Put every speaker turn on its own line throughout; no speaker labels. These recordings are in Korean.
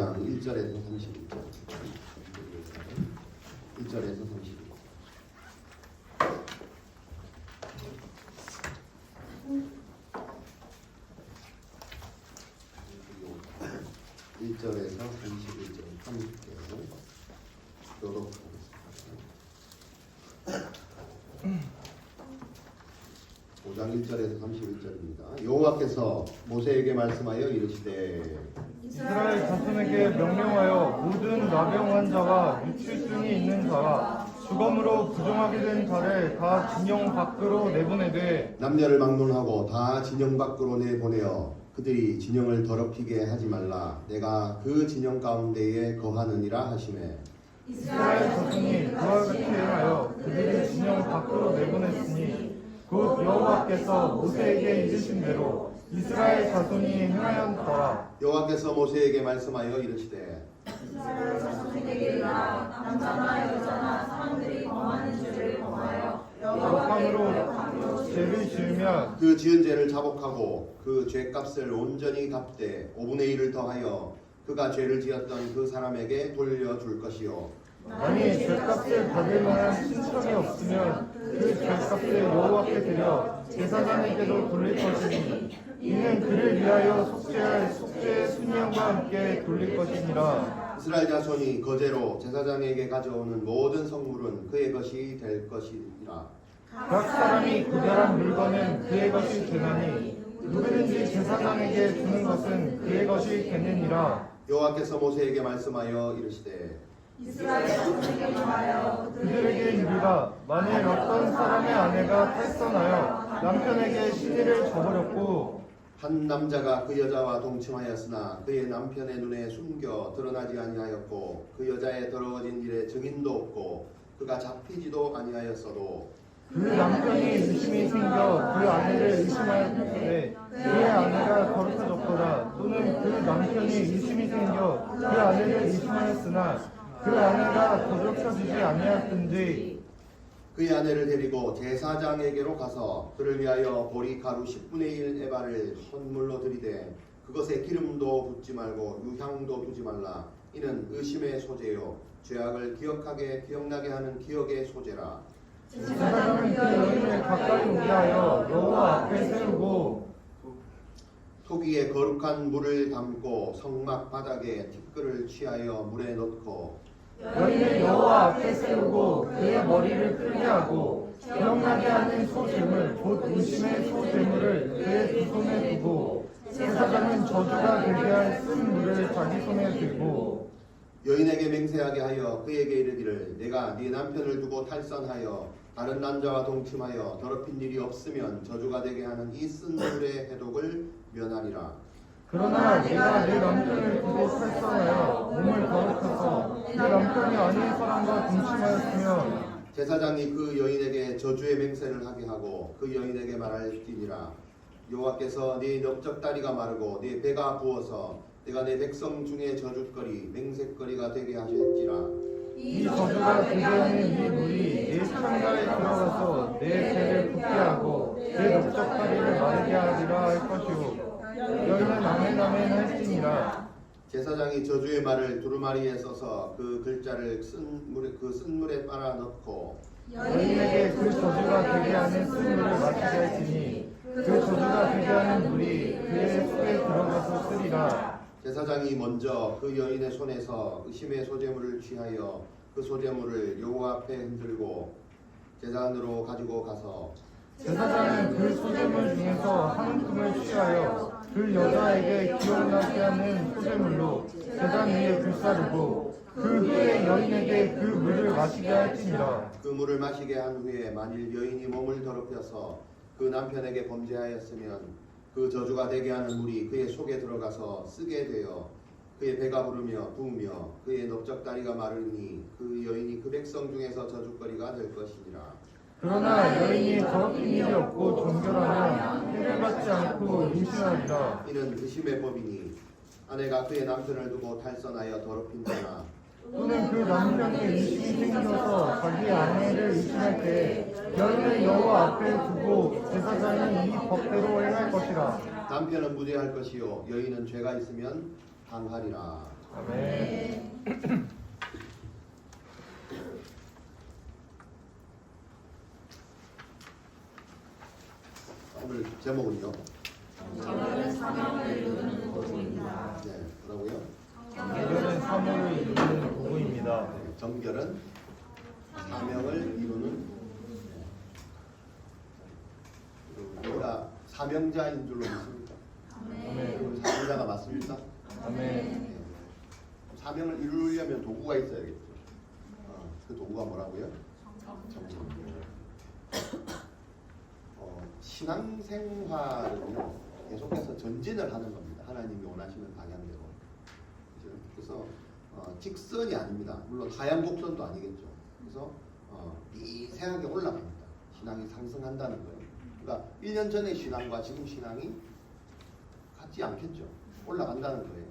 15장 1절에서 31절. 1절에서 31절. 1절에서 31절 함께 교독하겠습니다. (5장 1절에서 31절입니다) 여호와께서 모세에게 말씀하여 이르시되
이스라엘 자손에게 명령하여 모든 나병 환자와 유출증이 있는 자와 주검으로 부정하게 된 자를 다 진영 밖으로 내보내되
남녀를 막론하고 다 진영 밖으로 내보내어 그들이 진영을 더럽히게 하지 말라. 내가 그 진영 가운데에 거하느니라 하시매
이스라엘 자손이 그와 같이 행하여 그들을 진영 밖으로 내보냈으니 곧 여호와께서 모세에게 이르신 대로 이스라엘 자손이 행하였더라.
여호와께서 모세에게 말씀하여 이르시되
이스라엘 자손에게 이르라. 남자나 여자나 사람들이 범하는 죄를 범하여
역함으로 죄를 지으면
그 지은 죄를 자복하고 그 죄값을 온전히 갚되 5분의 1을 더하여 그가 죄를 지었던 그 사람에게 돌려줄 것이요
만일 죄값을 받을 만한 신청이 없으면 그 죄값을 여호와께 드려 제사장에게도 돌릴 것이니 이는 그를 위하여 속죄할 속죄의 순양과 함께 돌릴 것이니라.
이스라엘 자손이 거제로 제사장에게 가져오는 모든 성물은 그의 것이 될 것이니라.
각 사람이 구별한 물건은 그의 것이 되나니 누구든지 제사장에게 주는 것은 그의 것이 되느니라.
여호와께서 모세에게 말씀하여 이르시되
이스라엘 자손에게 말하여
그들에게 이르라. 만일 어떤 사람의 아내가 탈선하여 남편에게 시비를 저버렸고
한 남자가 그 여자와 동침하였으나 그의 남편의 눈에 숨겨 드러나지 아니하였고 그 여자의 더러워진 일에 증인도 없고 그가 잡히지도 아니하였어도
그 남편이 의심이 생겨 그 아내를 의심하였는데 그의 아내가 거룩해졌거나 또는 그 남편이 의심이 생겨 그 아내를 의심하였으나 그 아내가 거룩해지지 아니하였든지
그의 아내를 데리고 제사장에게로 가서 그를 위하여 보리 가루 10분의 1 에바를 헌물로 드리되 그것에 기름도 붓지 말고 유향도 두지 말라. 이는 의심의 소재요 죄악을 기억나게 하는 기억의 소재라.
제사장은 그 여인을 가까이 오게 하여 여호와 앞에 세우고
토기에 거룩한 물을 담고 성막 바닥에 티끌을 취하여 물에 넣고
여인을 여호와 앞에 세우고 그의 머리를 풀게 하고 기억나게 하는 소재물 곧 의심의 소재물을 그의 두 손에 두고 제사장은 저주가 되게 할 쓴 물을 자기 손에 들고
여인에게 맹세하게 하여 그에게 이르기를 내가 네 남편을 두고 탈선하여 다른 남자와 동침하여 더럽힌 일이 없으면 저주가 되게 하는 이 쓴 물의 해독을 면하리라.
그러나 내가 내 남편을 두고 탈선하여 몸을 거룩해서 내 남편이 아닌 사람과 동침하였으면
제사장이 그 여인에게 저주의 맹세를 하게 하고 그 여인에게 말할지니라. 여호와께서 네 넓적다리가 마르고 네 배가 부어서 내가 내 백성 중에 저주거리 맹세거리가 되게 하실지라.
이 저주가 되게 하는 이 물이 내 창가에 들어가서 내 배를 붓게 하고 내 넓적다리를 마르게 하리라 할 것이요 여인은 아멘 아멘 할지니라.
제사장이 저주의 말을 두루마리에 써서 그 글자를 쓴 물에 빨아 넣고
여인에게 그 저주가 되게 하는 쓴 물을 마시게 할지니 그 저주가 되게 하는 물이 그의 속에 들어가서 쓰리라.
제사장이 먼저 그 여인의 손에서 의심의 소재물을 취하여 그 소재물을 여호와 앞에 흔들고 제단으로 가지고 가서
제사장은 그 소재물 중에서 한 움큼을 취하여 그 여자에게 기억나게 하는 소재물로 제단 위에 불사르고 그 후에 여인에게 그 물을 마시게 할지니라.
그 물을 마시게 한 후에 만일 여인이 몸을 더럽혀서 그 남편에게 범죄하였으면 그 저주가 되게 하는 물이 그의 속에 들어가서 쓰게 되어 그의 배가 부르며 부으며 그의 넓적다리가 마르니 그 여인이 그 백성 중에서 저주거리가 될 것이니라.
그러나 여인이 더럽힌 일이 없고 정결하면 해를 받지 않고 임신하리라.
이는 의심의 법이니 아내가 그의 남편을 두고 탈선하여 더럽힌 자나
또는 그 남편이 의심이 생겨서 자기 아내를 의심할 때 여인을 여호와 앞에 두고 제사장이 이 법대로 행할 것이라.
남편은 무죄할 것이요 여인은 죄가 있으면 상하리라.
아멘.
오늘 제목은요.
정결은 사명을 이루는 도구입니다.
네, 뭐라고요?
정결은 사명을 이루는 도구입니다.
네, 정결은 사명을 이루는. 네. 우리가 사명자인 줄로 믿습니까?
아멘.
우리 사명자가 맞습니까?
아멘.
네. 사명을 이루려면 도구가 있어야겠죠. 그 도구가 뭐라고요? 정결. 신앙생활은요 계속해서 전진을 하는 겁니다. 하나님이 원하시는 방향대로. 그죠? 그래서 직선이 아닙니다. 물론 하얀 곡선도 아니겠죠. 그래서 미세하게 올라갑니다. 신앙이 상승한다는 거예요. 그러니까 1년 전의 신앙과 지금 신앙이 같지 않겠죠. 올라간다는 거예요.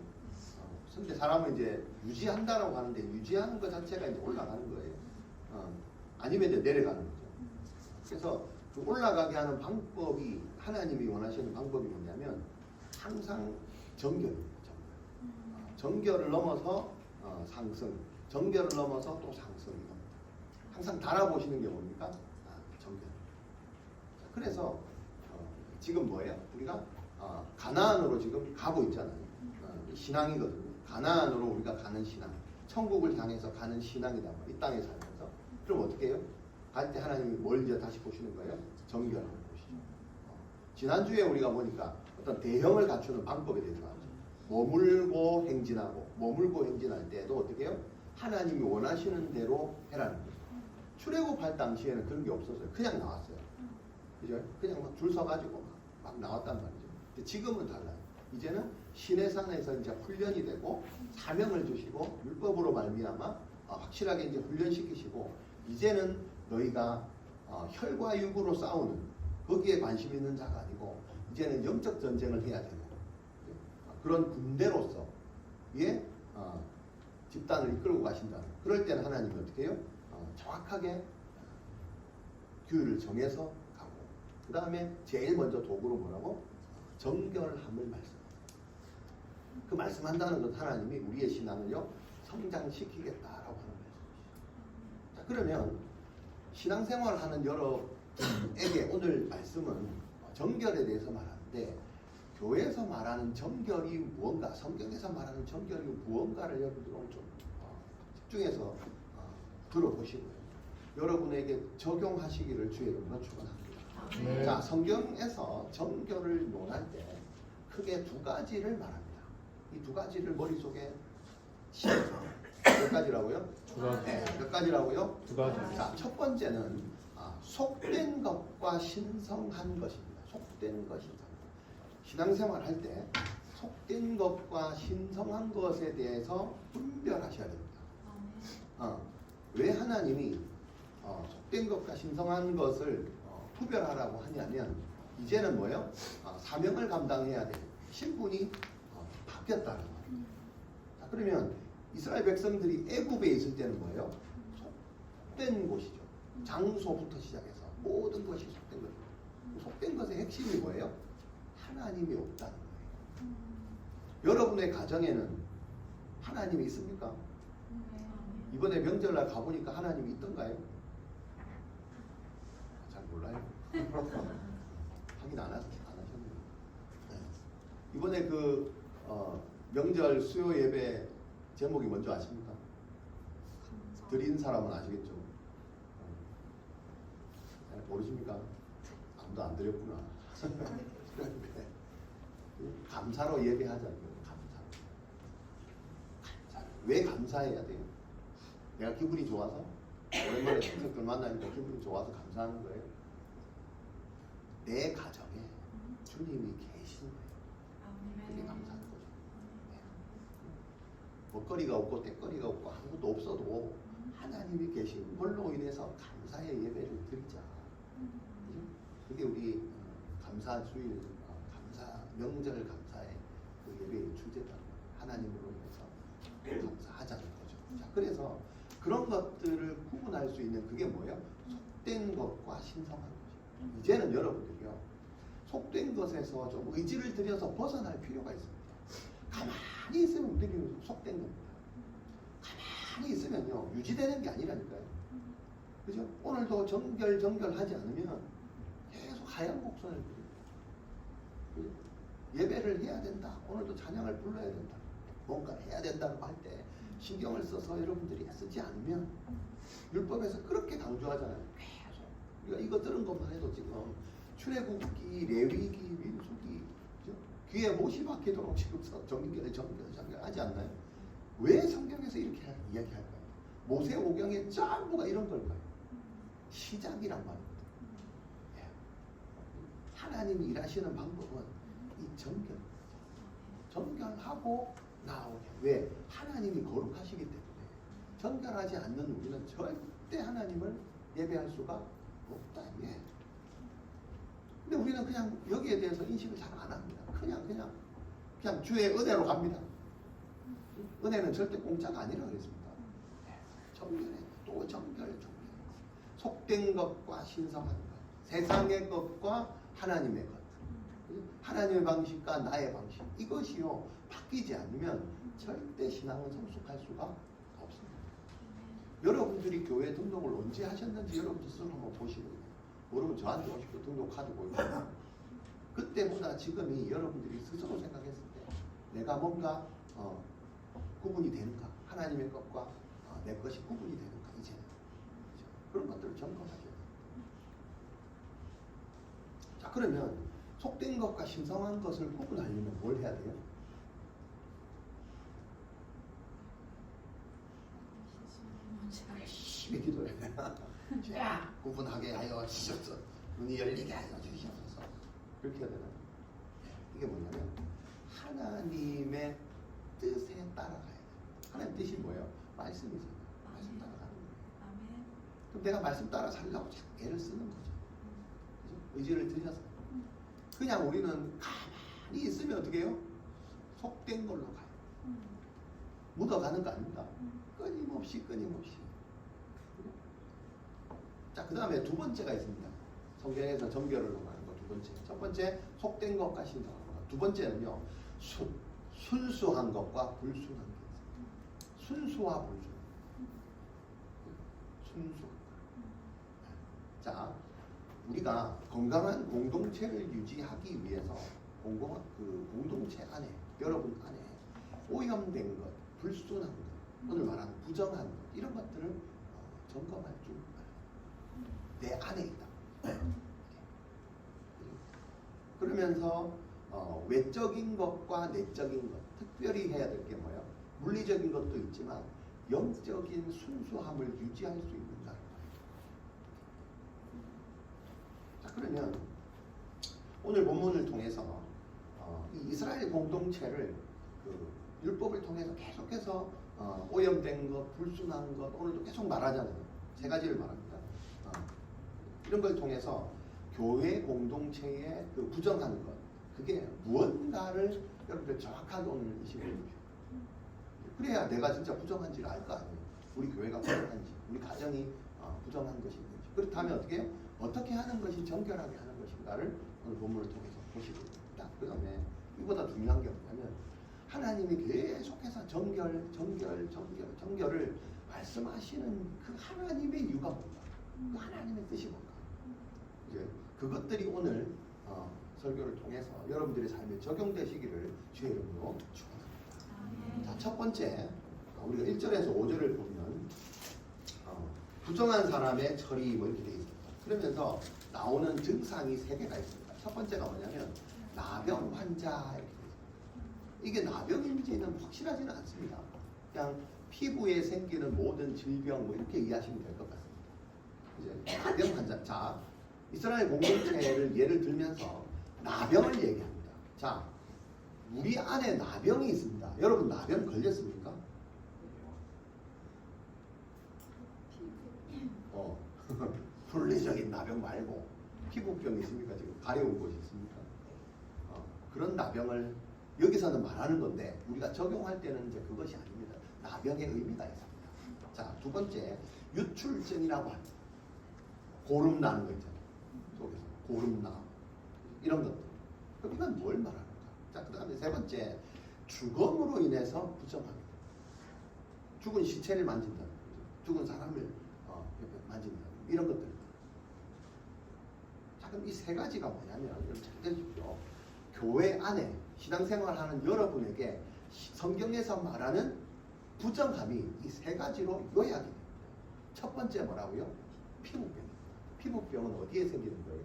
근데 사람은 이제 유지한다라고 하는데 유지하는 것 자체가 이제 올라가는 거예요. 아니면 이제 내려가는 거죠. 그래서 그 올라가게 하는 방법이 하나님이 원하시는 방법이 뭐냐면 항상 정결입니다. 정결을 넘어서 상승, 정결을 넘어서 또 상승입니다. 항상 달아보시는 게 뭡니까? 정결. 그래서 지금 뭐예요? 우리가 가나안으로 지금 가고 있잖아요. 신앙이거든요. 가나안으로 우리가 가는 신앙, 천국을 향해서 가는 신앙이다. 이 땅에 살면서. 그럼 어떻게 해요? 갈 때 하나님이 뭘 이제 다시 보시는 거예요? 정결을 보시죠. 지난주에 우리가 보니까 어떤 대형을 갖추는 방법에 대해서 나왔죠. 머물고 행진하고, 머물고 행진할 때도 어떻게 해요? 하나님이 원하시는 대로 해라는 거죠. 출애굽할 당시에는 그런 게 없었어요. 그냥 나왔어요. 그죠? 그냥 막 줄 서가지고 막 나왔단 말이죠. 근데 지금은 달라요. 이제는 시내산에서 이제 훈련이 되고 사명을 주시고 율법으로 말미암아 확실하게 이제 훈련시키시고 이제는 너희가 혈과 육으로 싸우는 거기에 관심 있는 자가 아니고 이제는 영적 전쟁을 해야 되고 그런 군대로서 예 집단을 이끌고 가신다. 그럴 때는 하나님이 어떻게 해요? 정확하게 규율을 정해서 가고 그 다음에 제일 먼저 도구로 뭐라고? 정결함을 말씀합니다. 그 말씀한다는 것 하나님이 우리의 신앙을요 성장시키겠다라고 하는 말씀이죠. 자, 그러면 신앙생활을 하는 여러분에게 오늘 말씀은 정결에 대해서 말하는데 교회에서 말하는 정결이 무언가, 성경에서 말하는 정결이 무언가를 여러분들 오늘 좀 집중해서 들어보시고요. 여러분에게 적용하시기를 주의 이름으로 축원합니다.
네.
자, 성경에서 정결을 논할 때 크게 두 가지를 말합니다. 이 두 가지를 머릿속에 심어서 몇 가지라고요?
두 가지.
네, 몇 가지라고요?
두 가지.
자, 첫 번째는 속된 것과 신성한 것입니다. 속된 것, 신성한 것. 신앙생활 할 때 속된 것과 신성한 것에 대해서 분별하셔야 됩니다. 왜 하나님이 속된 것과 신성한 것을 구별하라고 하냐면 이제는 뭐예요? 사명을 감당해야 될 신분이 바뀌었다는 거예요. 자, 그러면 이스라엘 백성들이 애굽에 있을 때는 뭐예요? 속된 곳이죠. 장소부터 시작해서 모든 것이 속된 거예요. 속된 것의 핵심이 뭐예요? 하나님이 없다는 거예요. 여러분의 가정에는 하나님이 있습니까? 이번에 명절날 가보니까 하나님이 있던가요? 잘 몰라요. 확인 안 하셨네요. 네. 이번에 그 명절 수요 예배 제목이 뭔지 아십니까? 드린 사람은 아시겠죠? 모르십니까? 아무도 안 드렸구나. 감사로 예배하자고요. 감사. 왜 감사해야 돼요? 내가 기분이 좋아서 오랜만에 친척들 만나니까 기분이 좋아서 감사하는 거예요. 내 가정에 주님이 계신 거예요. 그게 감사한 거죠. 네. 먹거리가 없고 떼거리가 없고 아무것도 없어도 하나님이 계신 걸로 인해서 감사의 예배를 드리자. 그게 우리 감사 주일, 감사 명절 감사의 그 예배의 주제다. 하나님으로 인해서 감사하자는 거죠. 자, 그래서 그런 것들을 구분할 수 있는 그게 뭐예요? 속된 것과 신성한 거죠. 이제는 여러분들이요 속된 것에서 좀 의지를 들여서 벗어날 필요가 있습니다. 가만히 가만히 있으면 우리는 속된 겁니다. 가만히 있으면요 유지되는 게 아니라니까요. 그죠? 오늘도 정결하지 않으면 계속 하얀 곡선을 그립니다. 예배를 해야 된다. 오늘도 찬양을 불러야 된다. 뭔가 해야 된다고 할 때 신경을 써서 여러분들이 쓰지 않으면 율법에서 그렇게 강조하잖아요. 계속 우리가 이거 들은 것만 해도 지금 출애굽기, 레위기, 민수기 그죠? 귀에 못이 박히도록 지금 정결 하지 않나요? 왜 성경에서 이렇게 이야기할까요? 모세오경의 전부가 이런 걸까요? 시작이란 말입니다. 예. 하나님이 일하시는 방법은 이 정결하고 나오게. 왜? 하나님이 거룩하시기 때문에 정결하지 않는 우리는 절대 하나님을 예배할 수가 없다. 예. 근데 우리는 그냥 여기에 대해서 인식을 잘 안 합니다. 그냥 주의 은혜로 갑니다. 은혜는 절대 공짜가 아니라 그랬습니다. 정결해. 또 정결. 속된 것과 신성한 것. 세상의 것과 하나님의 것. 하나님의 방식과 나의 방식. 이것이요. 바뀌지 않으면 절대 신앙은 성숙할 수가 없습니다. 여러분들이 교회 등록을 언제 하셨는지 여러분들 스스로 한번 보시고 여러분 저한테 오시고 등록 카드 보여주세요. 그때보다 지금이 여러분들이 스스로 생각했을 때 내가 뭔가 구분이 되는가, 하나님의 것과 내 것이 구분이 되는가, 이제는 그런 것들을 점검하셔야 돼요. 자, 그러면 속된 것과 신성한 것을 구분하려면 뭘 해야 돼요? 열심히 기도해야 돼요. 자, 구분하게 하여 주시옵소서. 눈이 열리게 하여 주시옵소서. 그렇게 해야 되나요? 이게 뭐냐면 하나님의 뜻에 따라가야 돼요. 하나님 뜻이 뭐예요? 말씀이잖아요. 말씀 따라가는 거예요. 그럼 내가 말씀 따라 살려고 애를 쓰는 거죠. 그죠? 의지를 들여서. 그냥 우리는 가만히 있으면 어떻게 해요? 속된 걸로 가요. 묻어가는 거 아닙니다. 끊임없이. 자, 그 다음에 두 번째가 있습니다. 성경에서 정결을 말하는 거 두 번째. 첫 번째, 속된 것과 신성한 것. 두 번째는요, 순수한 것과 불순한 것. 순수와 불순. 순수. 자, 우리가 건강한 공동체를 유지하기 위해서 공동체 안에, 여러분 안에 오염된 것, 불순한 것, 오늘 말하는 부정한 것, 이런 것들을 점검할 줄 알아요. 내 안에 있다. 그러면서 외적인 것과 내적인 것, 특별히 해야 될 게 뭐예요? 물리적인 것도 있지만 영적인 순수함을 유지할 수 있는가? 자, 그러면 오늘 본문을 통해서 이 이스라엘 공동체를 율법을 통해서 계속해서 오염된 것, 불순한 것, 오늘도 계속 말하잖아요. 세 가지를 말합니다. 이런 걸 통해서 교회 공동체의 그 부정한 것, 그게 무언가를 여러분들 정확하게 오늘 인식해 주십시오. 그래야 내가 진짜 부정한지를 알 거 아니에요. 우리 교회가 부정한지, 우리 가정이 부정한 것이 있는지. 그렇다면 어떻게 하는 것이 정결하게 하는 것인가를 오늘 본문을 통해서 보시고 있습니다. 그 다음에 이보다 중요한 게 뭐냐면 하나님이 계속해서 정결을 말씀하시는 그 하나님의 이유가 뭔가, 그 하나님의 뜻이 뭔가, 이제 그것들이 오늘 설교를 통해서 여러분들의 삶에 적용되시기를 주의 이름으로 축원합니다. 자, 첫 번째, 우리가 1절에서 5절을 보면 부정한 사람의 처리 뭐 이렇게 되어 있습니다. 그러면서 나오는 증상이 3개가 있습니다. 첫 번째가 뭐냐면 나병 환자 이렇게 되어 있습니다. 이게 나병인지는 확실하지는 않습니다. 그냥 피부에 생기는 모든 질병 뭐 이렇게 이해하시면 될 것 같습니다. 이제 나병 환자. 자, 이스라엘 공동체를 예를 들면서 나병을 얘기합니다. 자, 우리 안에 나병이 있습니다. 여러분 나병 걸렸습니까? 물리적인 나병 말고 피부병이 있습니까? 지금 가려운 곳이 있습니까? 그런 나병을 여기서는 말하는 건데 우리가 적용할 때는 이제 그것이 아닙니다. 나병의 의미가 있습니다. 자, 두 번째, 유출증이라고 합니다. 고름 나는 거 있잖아요. 속에서 고름 나 이런 것들. 그럼 이건 뭘 말하는가? 자, 그 다음에 세 번째, 죽음으로 인해서 부정합니다. 죽은 시체를 만진다. 죽은 사람을 만진다. 이런 것들. 자, 그럼 이 세 가지가 뭐냐면 여러분 잘 들으십시오. 교회 안에 신앙생활하는 여러분에게 성경에서 말하는 부정함이 이 세 가지로 요약이 됩니다. 첫 번째 뭐라고요? 피부병. 피부병은 어디에 생기는 거예요?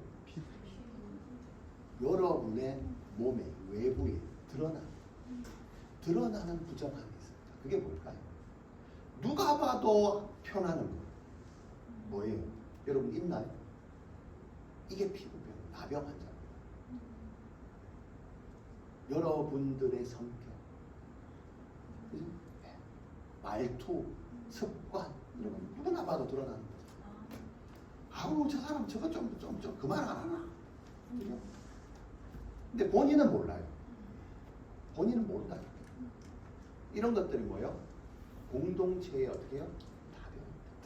여러분의 몸에 외부에 드러나는 부정함이 있습니다. 그게 뭘까요? 누가 봐도 편하는 거. 뭐예요? 여러분 있나요? 이게 피부병, 나병 환자입니다. 여러분들의 성격, 그죠? 말투, 습관 이런 거 누구나 봐도 드러나는 거죠. 아우 저 사람 저거 좀 그만 안 하나? 그죠? 근데 본인은 몰라요. 본인은 모른다. 이런 것들이 뭐예요? 공동체에 어떻게 해요?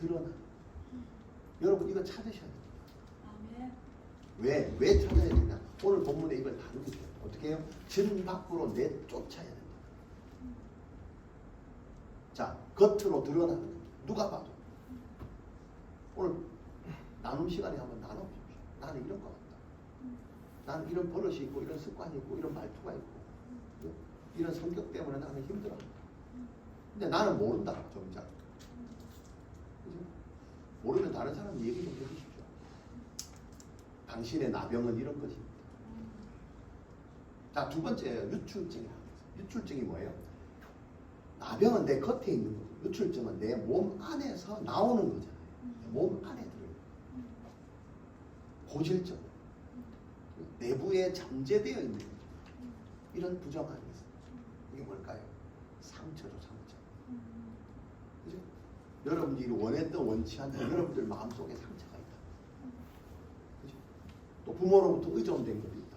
드러나. 여러분 이거 찾으셔야 됩니다. 왜 찾아야 되냐? 오늘 본문에 이걸 다루기 때문에 어떻게 해요? 진 밖으로 내쫓아야 됩니다. 자, 겉으로 드러나는 거. 누가 봐도. 오늘 나눔 시간에 한번 나눠보십시오. 나는 이런 거 같다. 나는 이런 버릇이 있고 이런 습관이 있고 이런 말투가 있고 이런 성격 때문에 나는 힘들어. 근데 나는 모른다. 정작. 그죠? 모르면 다른 사람 얘기 좀 해주십시오. 당신의 나병은 이런 것입니다. 자, 두 번째 유출증이라고 해서. 유출증이 뭐예요? 나병은 내 겉에 있는 거고 유출증은 내 몸 안에서 나오는 거잖아요. 내 몸 안에 들어요. 고질적. 내부에 잠재되어 있는 거죠. 이런 부정함이 있어요. 이게 뭘까요? 상처죠, 상처. 그죠? 여러분들이 원했던 원치 않던 여러분들 마음속에 상처가 있다. 그죠? 또 부모로부터 의존된 것도 있다.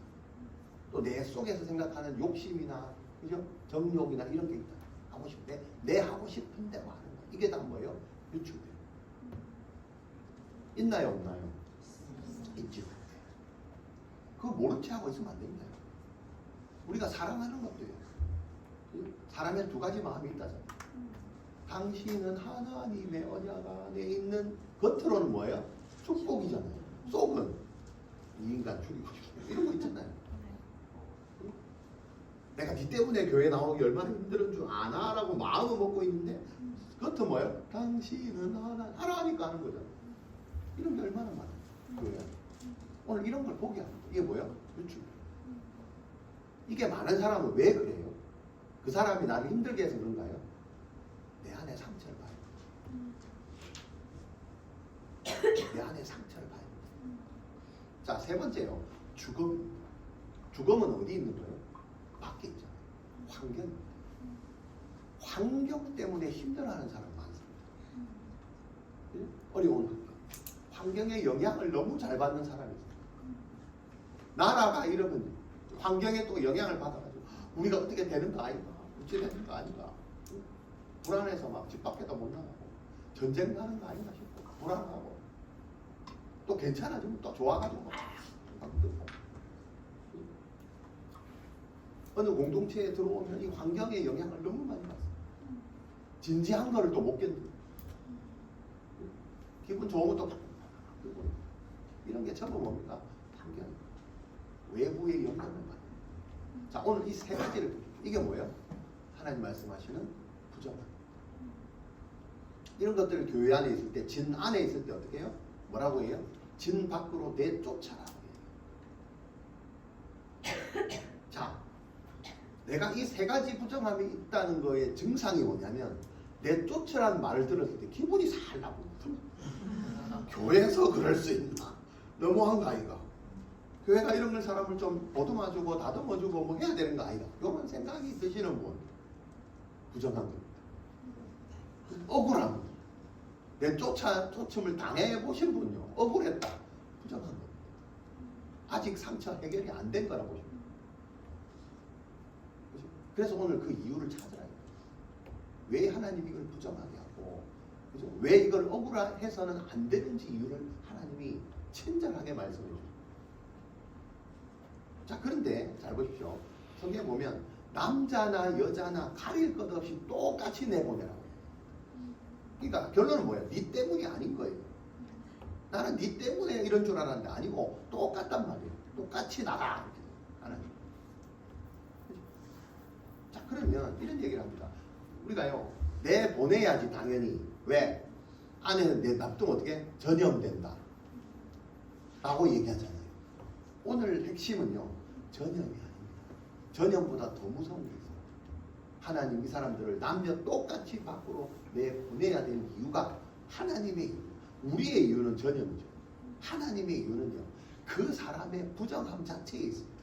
또 내 속에서 생각하는 욕심이나 그죠? 정욕이나 이런 게 있다. 하고 싶은데 내 하고 싶은 대로 하는 거. 이게 다 뭐예요? 유출돼요. 있나요, 없나요? 있죠. 그거 모른 채 하고 있으면 안 됩니다. 우리가 사랑하는 것도요. 사람의 두 가지 마음이 있다잖아요. 당신은 하나님의 언약 안에 있는 겉으로는 뭐예요? 축복이잖아요. 속은 이 인간 죽이고 싶어. 이런 거 있잖아요. 내가 네 때문에 교회 나오기 얼마나 힘든 줄 아나라고 마음을 먹고 있는데 겉은 뭐예요? 당신은 하나니까 하는 거잖아요. 이런 게 얼마나 많아요. 교회 안에. 오늘 이런 걸 보게 합니다. 이게 뭐예요? 유출. 이게 많은 사람은 왜 그래요? 그 사람이 나를 힘들게 해서 그런가요? 내 안에 상처를 봐요. 내 안에 상처를 봐요. 자, 세 번째요. 죽음. 죽음은 어디 있는 거예요? 밖에 있잖아요. 환경입니다. 환경 때문에 힘들어하는 사람 많습니다. 어려운 환경. 환경의 영향을 너무 잘 받는 사람이 있어요. 나라가 이러면 환경에 또 영향을 받아가지고 우리가 어떻게 되는 거 아닌가, 어찌 되는 거 아닌가, 불안해서 막 집 밖에도 못 나가고 전쟁 나는 거 아닌가 싶고 불안하고 또 괜찮아지면 또 좋아가지고 막 어느 공동체에 들어오면 이 환경의 영향을 너무 많이 받아요. 진지한 거를 또 못 견뎌요. 기분 좋은 것도 이런 게 전부 뭡니까? 환경. 외부의 영향을 받는. 자, 오늘 이 세 가지를 보십시오. 이게 뭐예요? 하나님 말씀하시는 부정함. 이런 것들을 교회 안에 있을 때, 진 안에 있을 때 어떻게 해요? 뭐라고 해요? 진 밖으로 내쫓아라고 해요. 자, 내가 이 세 가지 부정함이 있다는 거의 증상이 뭐냐면 내쫓으라는 말을 들었을 때 기분이 살 나쁘거든. 교회에서 그럴 수 있나? 너무한 거 아이가? 교회가 이런 걸 사람을 좀 보듬어주고 다듬어주고 뭐 해야 되는 거 아이가? 이런 생각이 드시는 분 부정한 겁니다. 억울한 분. 내쫓음을 당해보신 분요. 억울했다. 부정한 겁니다. 아직 상처 해결이 안 된 거라고 보십니다. 그래서 오늘 그 이유를 찾으라. 왜 하나님이 이걸 부정하게 하고, 그죠? 왜 이걸 억울해서는 안 되는지 이유를 하나님이 친절하게 말씀해 주십니다. 자, 그런데 잘 보십시오. 성경에 보면 남자나 여자나 가릴 것 없이 똑같이 내보내라고. 그러니까 결론은 뭐예요? 네 때문이 아닌 거예요. 나는 네 때문에 이런 줄 알았는데 아니고 똑같단 말이에요. 똑같이 나가. 하나님. 자, 그러면 이런 얘기를 합니다. 우리가요, 내보내야지 당연히. 왜? 아내는 내 납득 어떻게? 전염된다 라고 얘기하잖아요. 오늘 핵심은요, 전염이 아닙니다. 전염보다 더 무서운 게 있어요. 하나님 이 사람들을 남녀 똑같이 밖으로 내보내야 되는 이유가 하나님의 이유. 우리의 이유는 전염이죠. 하나님의 이유는요, 그 사람의 부정함 자체에 있습니다.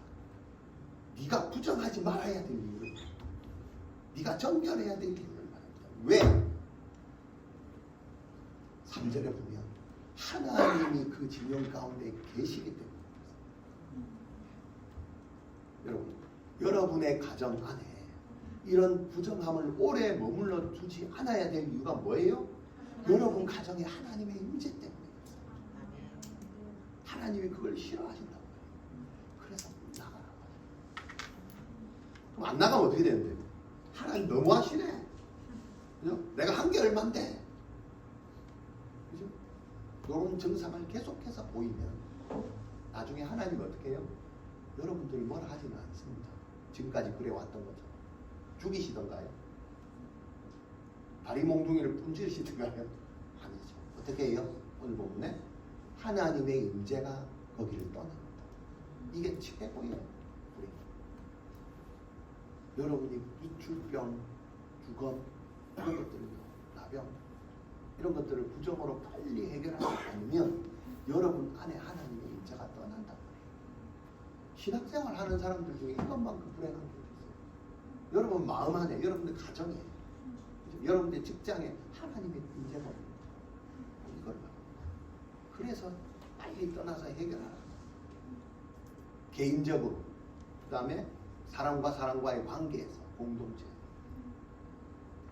네가 부정하지 말아야 될 이유를, 네가 정결해야 될 이유를 말합니다. 왜? 3절에 보면 하나님이 그 진영 가운데 계시기 때문입니다. 여러분의 가정 안에 이런 부정함을 오래 머물러 두지 않아야 될 이유가 뭐예요? 여러분 가정에 하나님의 임재 때문에. 하나님이 그걸 싫어하신다고. 그래서 나가라. 그럼 안 나가면 어떻게 되는데? 하나님 너무하시네. 그죠? 내가 한 게 얼만데. 그죠? 이런 증상을 계속해서 보이면 나중에 하나님은 어떻게 해요? 여러분들이 뭐라 하지는 않습니다. 지금까지 그래왔던 거죠. 죽이시던가요? 다리 몽둥이를 분질시던가요? 아니죠. 어떻게 해요? 오늘 본문에 하나님의 임재가 거기를 떠납니다. 이게 최고예요. 우리. 여러분이 유출병, 주거 이런 것들을요, 나병 이런 것들을 부정으로 빨리 해결하지 않으면 여러분 안에 하나님의 임재가 떠난단 말이에요. 신학생활 하는 사람들 중에 이것만큼 불행한 게 없어요. 여러분 마음 안에, 여러분들 가정에, 여러분들 직장에 하나님의 임재가 없는 이걸 말합니다. 그래서 빨리 떠나서 해결하라. 개인적으로, 그 다음에 사람과 사람과의 관계에서 공동체,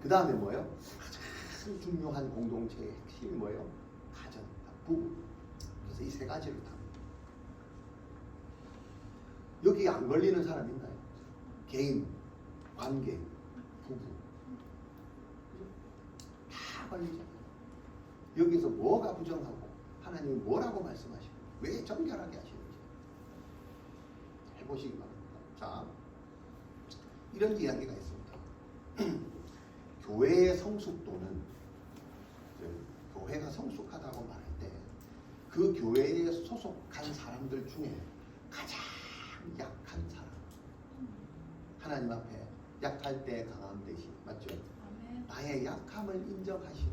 그 다음에 뭐예요? 가장 중요한 공동체의 핵심이 뭐예요? 가정입니다. 부부. 그래서 이 세 가지를 다. 여기 안 걸리는 사람 있나요? 개인, 관계, 부부. 다 걸리잖아요. 여기서 뭐가 부정하고 하나님이 뭐라고 말씀하시고 왜 정결하게 하시는지 해보시기 바랍니다. 자, 이런 이야기가 있습니다. 교회의 성숙도는, 교회가 성숙하다고 말할 때 그 교회에 소속한 사람들 중에 가장 약한 사람, 하나님 앞에 약할 때 강함 대신, 맞죠? 나의 약함을 인정하시는,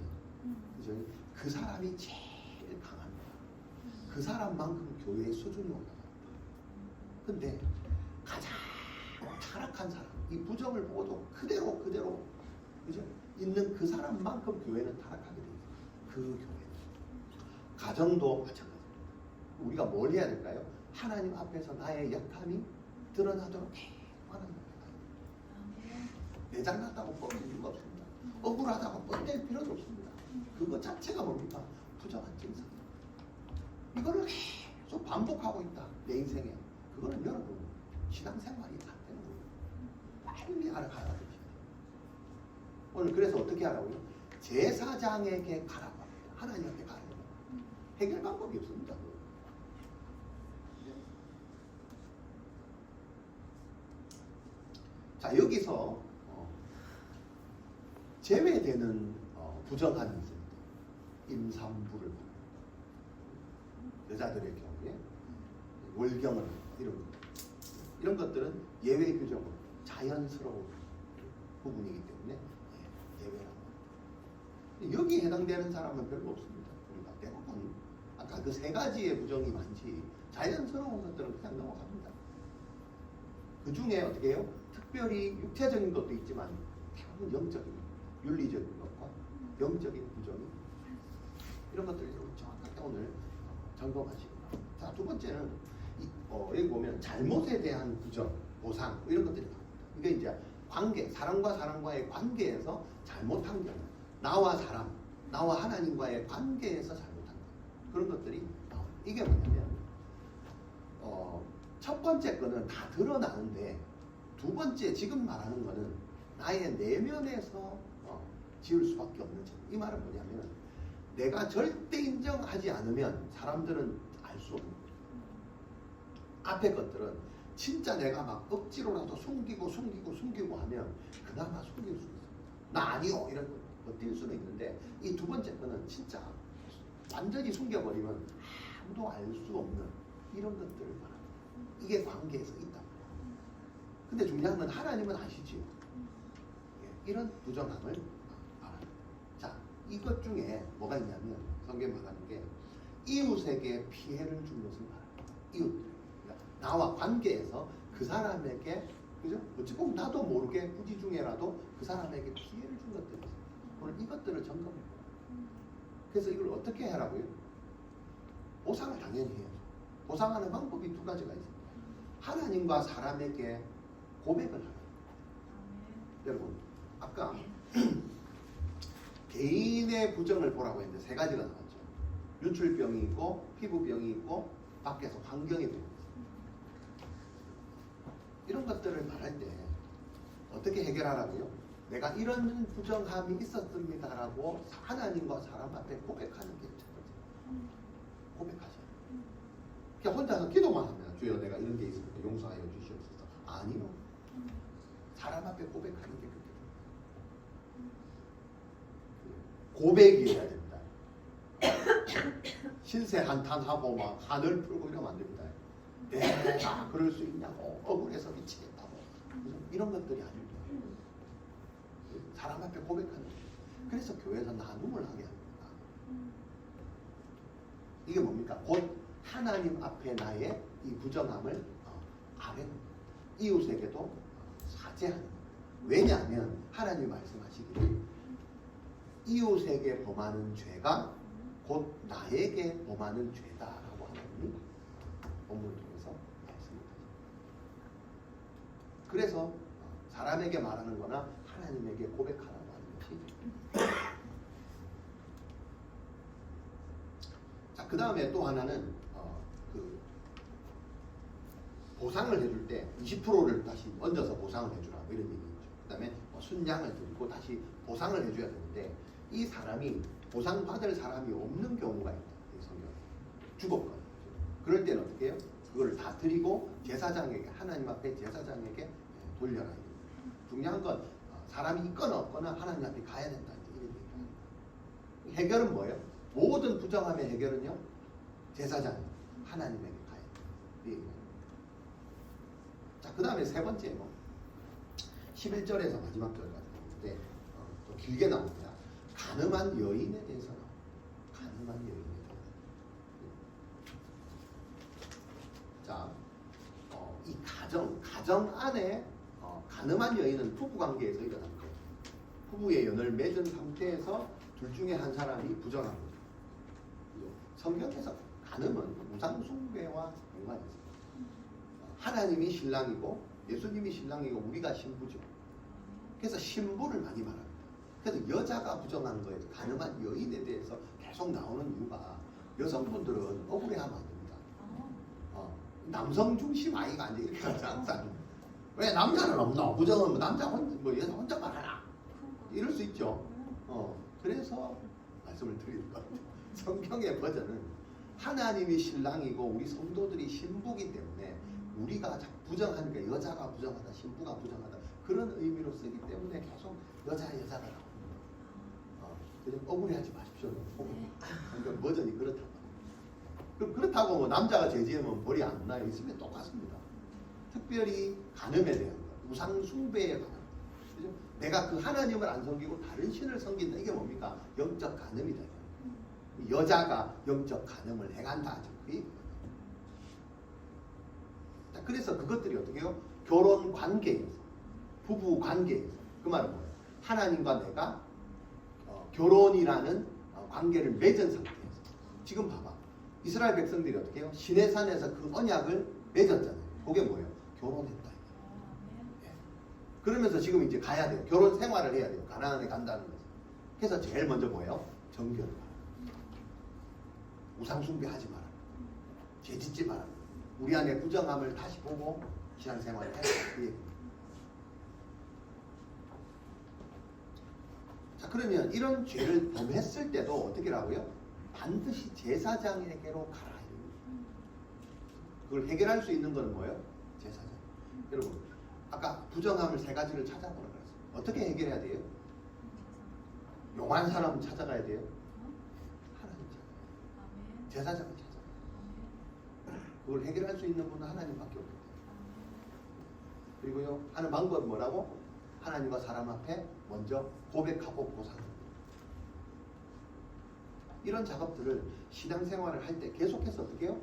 그죠? 그 사람이 제일 강합니다. 그 사람만큼 교회의 수준이 올라갑니다. 근데 가장 타락한 사람, 이 부정을 보고도 그대로 그죠? 있는 그 사람만큼 교회는 타락하게 됩니다. 그 교회는. 가정도 마찬가지입니다. 우리가 뭘 해야 될까요? 하나님 앞에서 나의 약함이 드러나도록 하나님 앞에 내장났다고 뻗을 이유가 없습니다. 억울하다고 뻗댈 필요도 없습니다. 그거 자체가 뭡니까? 부정한 증상. 이거를 계속 반복하고 있다. 내 인생에. 그거는 여러분 신앙생활이 안 되는 거예요. 빨리 알아가야 됩니다. 오늘 그래서 어떻게 하라고요? 제사장에게 가라고 합니다. 하나님 앞에 가라고. 해결 방법이 없습니다. 자, 여기서 제외되는 부정함이 있습니다. 임산부를 보는 여자들의 경우에 월경을 이런 것들은 예외 규정으로 자연스러운 부분이기 때문에 예외라고 합니다. 여기에 해당되는 사람은 별로 없습니다. 우리가 대부분 아까 그 세 가지의 부정이 많지 자연스러운 것들은 그냥 넘어갑니다. 그 중에 어떻게 해요? 특별히 육체적인 것도 있지만 대부분 영적인, 윤리적인 것과 영적인 부정이 이런 것들을 정확하게 오늘 점검하시고, 자, 두 번째는 여기 보면 잘못에 대한 부정, 보상 이런 것들이 나옵니다. 이게 이제 관계, 사람과 사람과의 관계에서 잘못한 경우, 나와 사람, 나와 하나님과의 관계에서 잘못한 경우, 그런 것들이 나옵니다. 이게 뭐냐면 첫 번째 거는 다 드러나는데 두 번째 지금 말하는 거는 나의 내면에서 지을 수밖에 없는 점. 이 말은 뭐냐면 내가 절대 인정하지 않으면 사람들은 알 수 없는 거예요. 앞에 것들은 진짜 내가 막 억지로라도 숨기고 하면 그나마 숨길 수 있어요. 나 아니요 이런 거 버틸 수는 있는데 이 두 번째 거는 진짜 완전히 숨겨버리면 아무도 알 수 없는 이런 것들을 말합니다. 이게 관계에서 있다. 근데 중요한 건 하나님은 아시지요. 이런 부정함을 말합니다. 자, 이것 중에 뭐가 있냐면 성경에 말하는 게 이웃에게 피해를 준 것을 말합니다. 이웃들. 그러니까 나와 관계에서 그 사람에게 그죠? 어찌 보면 나도 모르게 부지 중에라도 그 사람에게 피해를 준 것들이 있어요. 오늘 이것들을 점검해 보라. 그래서 이걸 어떻게 해라고요? 보상을 당연히 해야죠. 보상하는 방법이 두 가지가 있습니다. 하나님과 사람에게 고백을 하라. 여러분, 아까 개인의 부정을 보라고 했는데 세 가지가 나왔죠. 유출병이 있고, 피부병이 있고, 밖에서 환경이 병이 있습니다. 이런 것들을 말할 때 어떻게 해결하라고요? 내가 이런 부정함이 있었습니다라고 하나님과 사람 앞에 고백하는 게 첫 번째. 고백하셔야 돼요. 그냥 혼자서 기도만 하면 주여 내가 이런 게 있으니까 용서하여 주시옵소서. 아니요. 사람 앞에 고백하는 게 그렇게 돼요. 고백이어야 됩니다. 신세 한탄하고 막 하늘 풀고 이러면 안 됩니다. 내가 그럴 수 있냐고 억울해서 미치겠다고 이런 것들이 아닙니다. 사람 앞에 고백하는 거예요. 그래서 교회에서 나눔을 하게 합니다. 이게 뭡니까? 곧 하나님 앞에 나의 이 부정함을 아뢰는 이웃에게도 사죄하는 거예요. 왜냐하면 하나님 말씀하시기를 이웃에게 범하는 죄가 곧 나에게 범하는 죄다라고 하나님이 본문을 통해서 말씀합니다. 그래서 사람에게 말하는 거나 하나님에게 고백하라고 하는 것이. 자, 그 다음에 또 하나는 그 보상을 해줄 때 20%를 다시 얹어서 보상을 해주라 이런 얘기 있죠. 그 다음에 순양을 드리고 다시 보상을 해줘야 되는데 이 사람이 보상받을 사람이 없는 경우가 있다. 이 성경에 죽었거든요. 그럴 때는 어떻게 해요? 그걸 다 드리고 제사장에게 하나님 앞에 제사장에게 돌려라. 중요한 건 사람이 있거나 없거나 하나님 앞에 가야 된다. 이런 얘기예요. 해결은 뭐예요? 모든 부정함의 해결은요. 제사장 하나님에게 가야 된다. 자, 그 다음에 세 번째 11절에서 마지막 절까지 나오는데 또 길게 나옵니다. 가늠한 여인에 대해서 나옵니다. 가늠한 여인에 대해서. 자, 이 가정 안에 가늠한 여인은 부부관계에서 일어난 거예요. 부부의 연을 맺은 상태에서 둘 중에 한 사람이 부정한 거죠. 성경에서 가늠은 우상숭배와 연관이 있습니다. 하나님이 신랑이고 예수님이 신랑이고 우리가 신부죠. 그래서 신부를 많이 말합니다. 그래서 여자가 부정한 거에서 가늠한 여인에 대해서 계속 나오는 이유가 여성분들은 억울해하면 안 됩니다. 남성 중심 아이가 아니라 이렇게 하지 항상. 왜 남자는 없노? 부정은 뭐 남자 혼자 여자 혼자만 하나? 이럴 수 있죠. 그래서 말씀을 드리는 것 같아요. 성경의 버전은 하나님이 신랑이고 우리 성도들이 신부기 때문에 우리가 부정하니까 여자가 부정하다, 신부가 부정하다 그런 의미로 쓰기 때문에 계속 여자가 나옵니다. 그냥 억울해하지 마십시오. 그러니까 버전이 그렇다고. 그렇다고 뭐 남자가 죄지으면 벌이 안 나요. 있으면 똑같습니다. 특별히 간음에 대한 것, 우상 숭배에 관한 것. 그죠? 내가 그 하나님을 안 섬기고 다른 신을 섬긴다. 이게 뭡니까? 영적 간음이다. 여자가 영적 간음을 행한다. 그래서 그것들이 어떻게 해요? 결혼 관계에서, 부부 관계에서. 그 말은 뭐예요? 하나님과 내가 결혼이라는 관계를 맺은 상태에서. 지금 봐봐. 이스라엘 백성들이 어떻게 해요? 시내산에서 그 언약을 맺었잖아요. 그게 뭐예요? 결혼했다. 예. 그러면서 지금 이제 가야 돼요. 결혼 생활을 해야 돼요. 가나안에 간다는 거죠. 그래서 제일 먼저 뭐예요? 정결을 하라. 우상숭배하지 마라. 죄짓지 마라. 우리 안에 부정함을 다시 보고 신앙생활을 해야 돼. 자, 그러면 이런 죄를 범했을 때도 어떻게 하고요? 반드시 제사장에게로 가라. 그걸 해결할 수 있는 건 뭐예요? 제사장. 여러분, 아까 부정함을 세 가지를 찾아보라 그랬어요. 어떻게 해결해야 돼요? 용한 사람 찾아가야 돼요? 하나님 찾아가요. 제사장을 찾아가요. 그걸 해결할 수 있는 분은 하나님밖에 없거든요. 그리고요, 하는 방법이 뭐라고? 하나님과 사람 앞에 먼저 고백하고 보상합니다. 이런 작업들을 신앙생활을 할 때 계속해서 어떻게 해요?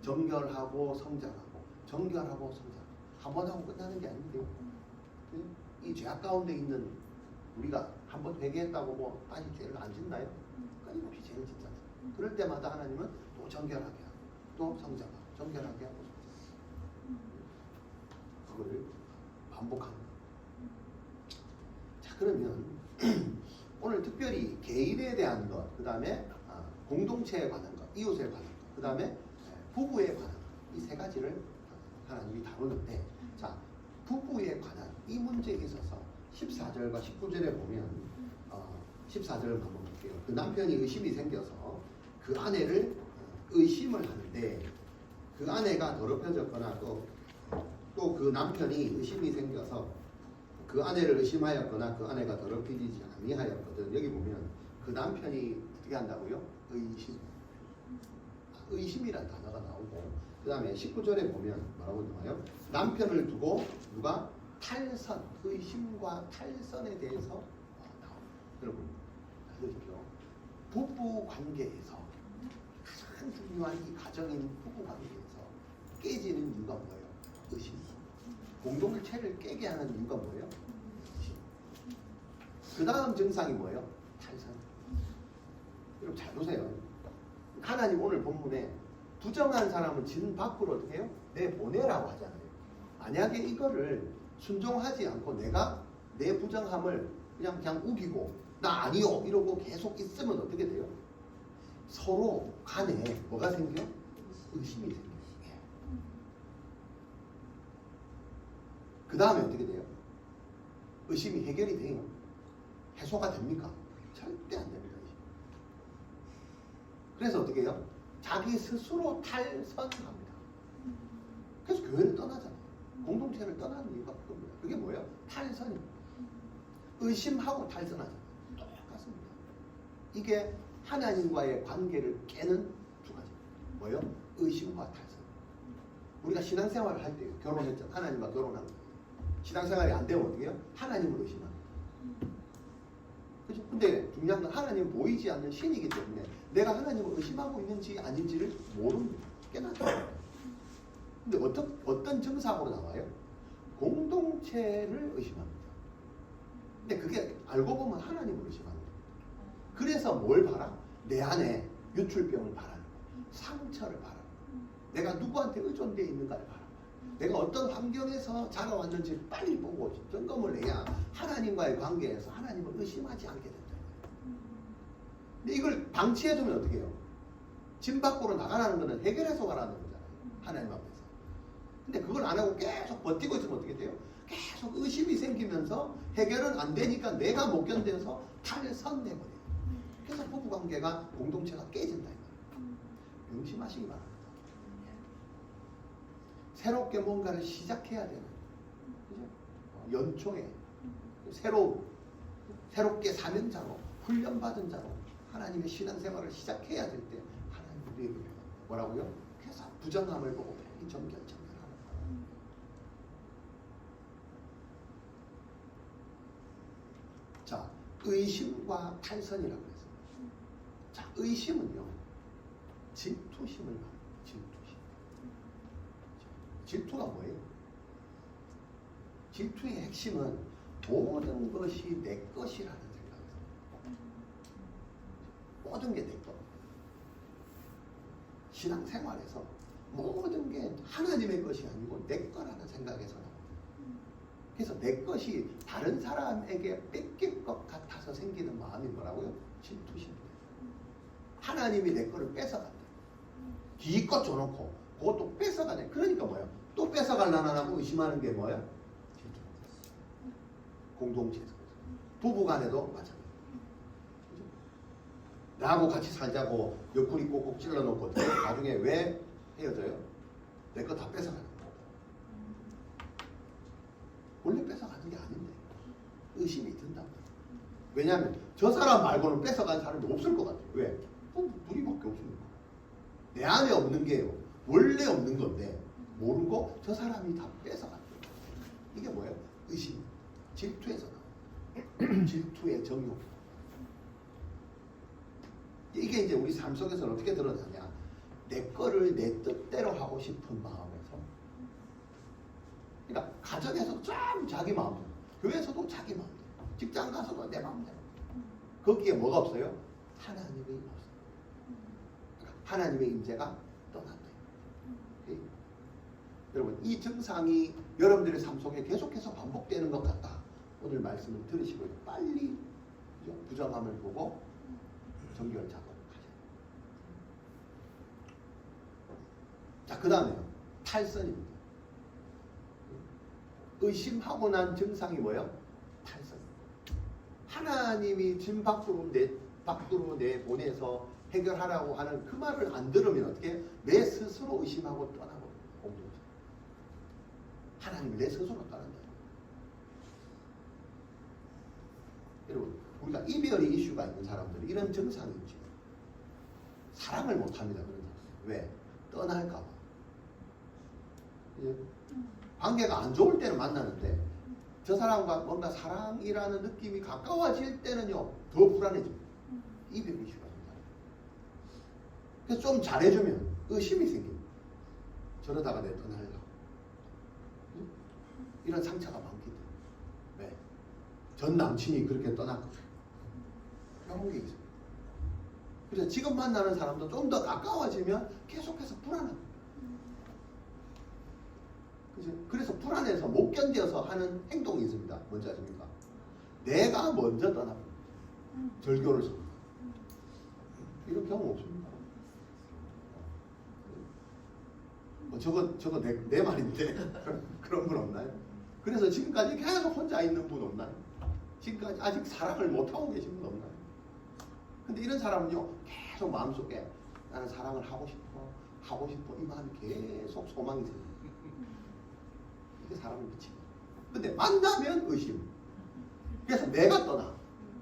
정결하고 성장하고 정결하고 성장. 한 번 하고 끝나는 게 아닌데요. 이 죄악 가운데 있는 우리가 한 번 회개했다고 뭐 다시 죄를 안 짓나요? 끊임없이 죄를 짓잖아요. 그럴 때마다 하나님은 또 정결하게 하고 또 성장하고 정결하게 하고 그걸 반복하는 거예요. 자, 그러면 오늘 특별히 개인에 대한 것, 그 다음에 공동체에 관한 것, 이웃에 관한 것, 그 다음에 부부에 관한 것, 이 세 가지를 하나님이 다루는데, 자, 부부에 관한 이 문제에 있어서 14절과 19절에 보면 14절을 한번 볼게요. 그 남편이 의심이 생겨서 그 아내를 의심을 하는데, 그 아내가 더럽혀졌거나 또 그 남편이 의심이 생겨서 그 아내를 의심하였거나 그 아내가 더럽히지 아니하였거든. 여기 보면 그 남편이 어떻게 한다고요? 의심. 의심이란 단어가 나오고, 그 다음에 19절에 보면 뭐라고 나와요? 남편을 두고 누가 탈선, 의심과 탈선에 대해서 나옵니다. 여러분, 알려주십시오. 부부 관계에서 가장 중요한 이 가정인 부부 관계에서 깨지는 이유가 뭐예요? 의심. 공동체를 깨게 하는 이유가 뭐예요? 의심. 그 다음 증상이 뭐예요? 탈선. 여러분 잘 보세요. 하나님 오늘 본문에 부정한 사람은 진 밖으로 어떻게 해요? 내보내라고 하잖아요. 만약에 이거를 순종하지 않고 내가 내 부정함을 그냥 우기고 나 아니요 이러고 계속 있으면 어떻게 돼요? 서로 간에 뭐가 생겨? 의심이 생겨요. 그 다음에 어떻게 돼요? 의심이 해결이 돼요? 해소가 됩니까? 절대 안 됩니다. 그래서 어떻게 해요? 자기 스스로 탈선합니다. 그래서 교회를 떠나잖아요. 공동체를 떠나는 이유가 그겁니다. 그게 뭐예요? 탈선입니다. 의심하고 탈선하잖아요. 똑같습니다. 이게 하나님과의 관계를 깨는 두 가지. 뭐예요? 의심과 탈선. 우리가 신앙생활을 할 때 결혼했잖아요. 하나님과 결혼하는 거예요. 신앙생활이 안 되면 어떻게 해요? 하나님을 의심합니다. 그죠? 근데 중요한 건 하나님 보이지 않는 신이기 때문에 내가 하나님을 의심하고 있는지 아닌지를 모릅니다. 깨닫죠. 근데 어떤 증상으로 나와요? 공동체를 의심합니다. 근데 그게 알고 보면 하나님을 의심합니다. 그래서 뭘 바라? 내 안에 유출병을 바라는 거예요. 상처를 바라는 거예요. 내가 누구한테 의존되어 있는가를 바라는 거예요. 내가 어떤 환경에서 자라왔는지 빨리 보고 점검을 해야 하나님과의 관계에서 하나님을 의심하지 않게 된다. 근데 이걸 방치해두면 어떻게 해요? 진 밖으로 나가라는 것은 해결해서 가라는 거잖아요. 하나님 앞에서. 근데 그걸 안 하고 계속 버티고 있으면 어떻게 돼요? 계속 의심이 생기면서 해결은 안 되니까 내가 못 견뎌서 탈선돼버려요. 그래서 부부관계가 공동체가 깨진다. 명심하시기 바랍니다. 새롭게 뭔가를 시작해야 되는, 그죠? 연초에 새롭게 사명자로 훈련받은 자로 하나님의 신앙생활을 시작해야 될 때 하나님 우리에게 뭐라고요? 그래서 부정함을 보고 이 정결하는 거예요. 자, 의심과 탈선이라고 했습니다. 자, 의심은요, 질투심을 말합니다. 질투심. 질투가 뭐예요? 질투의 핵심은 모든 것이 내 것이라는 생각이에요. 모든 게 내 것. 신앙생활에서 모든 게 하나님의 것이 아니고 내 거라는 생각에서 나옵니다. 그래서 내 것이 다른 사람에게 뺏길 것 같아서 생기는 마음이 뭐라고요? 질투심입니다. 하나님이 내 거를 뺏어간다. 기껏 줘놓고 그것도 뺏어가네. 그러니까 뭐예요? 또 뺏어갈라나 하고 의심하는 게 뭐예요? 질투. 공동체에서. 부부간에도 마찬가지예요. 나하고 같이 살자고 옆구리 꼭꼭 찔러놓고 나중에 왜 헤어져요? 내 거 다 뺏어가는 거야. 원래 뺏어가는 게 아닌데 의심이 든다. 왜냐하면 저 사람 말고는 뺏어간 사람이 없을 것 같아요. 왜? 둘이밖에 없으니까. 내 안에 없는 게요. 원래 없는 건데 모르고 저 사람이 다 뺏어갔어요. 이게 뭐예요? 의심. 질투에서 나와요. 질투의 정욕. 이게 이제 우리 삶 속에서는 어떻게 드러나냐? 내 거를 내 뜻대로 하고 싶은 마음에서. 그러니까 가정에서 참 자기 마음대로, 교회에서도 자기 마음대로, 직장 가서도 내 마음대로. 거기에 뭐가 없어요? 하나님이 없어요. 그러니까 하나님의 임재가 떠난다. 여러분, 이 증상이 여러분들의 삶 속에 계속해서 반복되는 것 같다. 오늘 말씀을 들으시고 빨리 부정함을 보고 정결 작업하세요. 자, 그 다음에요. 탈선입니다. 의심하고 난 증상이 뭐예요? 탈선. 하나님이 진 밖으로 내보내서 해결하라고 하는 그 말을 안 들으면 어떻게? 내 스스로 의심하고 떠나버려요. 공동체. 하나님을 내 스스로 떠난다. 여러분, 우리가 이별이 이슈가 있는 사람들이 이런 증상이 있죠. 사랑을 못합니다. 그런 사람. 왜? 떠날까 봐. 관계가 안 좋을 때는 만나는데 저 사람과 뭔가 사랑이라는 느낌이 가까워질 때는요 더 불안해집니다. 이별 이슈가 있는 사람. 그래서 좀 잘해주면 의심이 생깁니다. 저러다가 내 떠나려고. 이런 상처가 많기 때문에. 왜? 전 남친이 그렇게 떠났거든요. 이런 게 있어요. 그래서 지금 만나는 사람도 좀 더 가까워지면 계속해서 불안합니다. 그래서 불안해서 못 견뎌서 하는 행동이 있습니다. 뭔지 아십니까? 내가 먼저 떠납니다. 절교를 섭니다. 이런 경우 없습니까? 저거 내 말인데 그런 분 없나요? 그래서 지금까지 계속 혼자 있는 분 없나요? 지금까지 아직 사랑을 못하고 계신 분 없나요? 근데 이런 사람은요 계속 마음속에 나는 사랑을 하고 싶어 이 마음이 계속 소망이 생깁니다. 이게 사람을 미치죠. 근데 만나면 의심. 그래서 내가 떠나.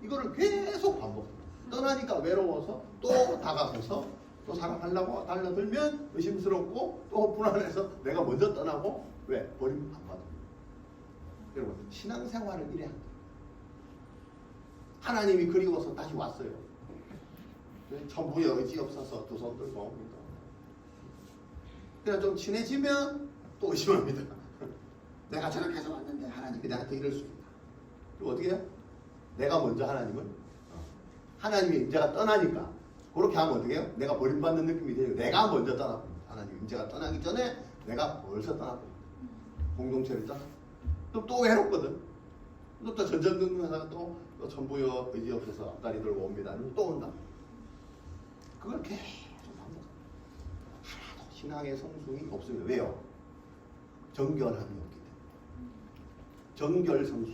이거를 계속 반복합니다. 떠나니까 외로워서 또 다가가서 또 사랑하려고 달려들면 의심스럽고 또 불안해서 내가 먼저 떠나고 왜? 버림 안 받아. 여러분, 신앙생활은 이래야 합니다. 하나님이 그리워서 다시 왔어요. 전부의 의지 없어서 두 손 들고 옵니다. 그래서 좀 친해지면 또 의심합니다. 내가 저렇게 해서 왔는데 하나님이 나한테 이럴 수 있나. 그리고 어떻게 해요? 내가 먼저 하나님을 하나님의 임재가 떠나니까 그렇게 하면 어떻게 해요? 내가 버림받는 느낌이 되니까 내가 먼저 떠나버립니다. 하나님 임재가 떠나기 전에 내가 벌써 떠나버립니다. 공동체를 떠나. 또 외롭거든. 또 전전긍긍하다가 또 전부여 의지 없어서 앞다리 들고 옵니다. 또 온다. 그걸 계속 반복합니다. 하나도 신앙의 성숙이 없습니다. 왜요? 정결함이 없기 때문에. 정결성수.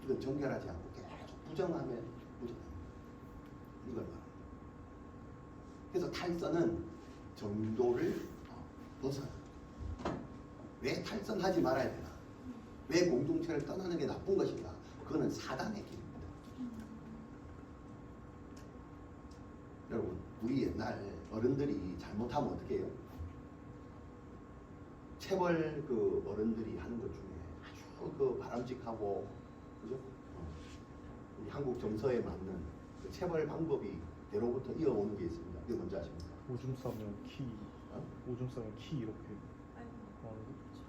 이건 정결하지 않고 계속 부정하면 이걸 말합니다. 그래서 탈선은 정도를 벗어나. 왜 탈선하지 말아야 되나? 왜 공동체를 떠나는 게 나쁜 것인가? 그거는 사단의 길입니다. 여러분, 우리 옛날 어른들이 잘못하면 어떻게 해요? 체벌 그 어른들이 하는 것 중에 아주 그 바람직하고, 그죠? 우리 한국 정서에 맞는 그 체벌 방법이 대로부터 이어오는 게 있습니다. 이게 뭔지 아십니까?
오줌 싸면 키, 오줌 싸면 키 이렇게.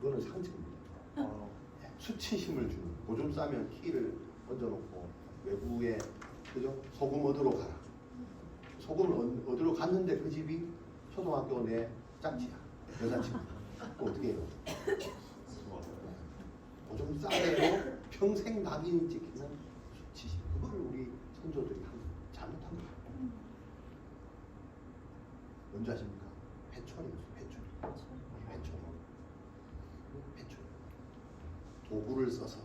그거는 상처입니다. 수치심을 주는. 오줌 싸면 키를 얹어놓고 외부에, 그죠? 소금 얻으러 가라. 소금을 얻으러 갔는데 그 집이 초등학교 내 짝지야. 여자친구. 어떻게 해요? 오줌 싸대로 평생 낙인이 찍히는 수치심. 그걸 우리 선조들이 잘못한 거예요. 뭔지 아십니까? 회초리였어요. 회초리. 도구를 써서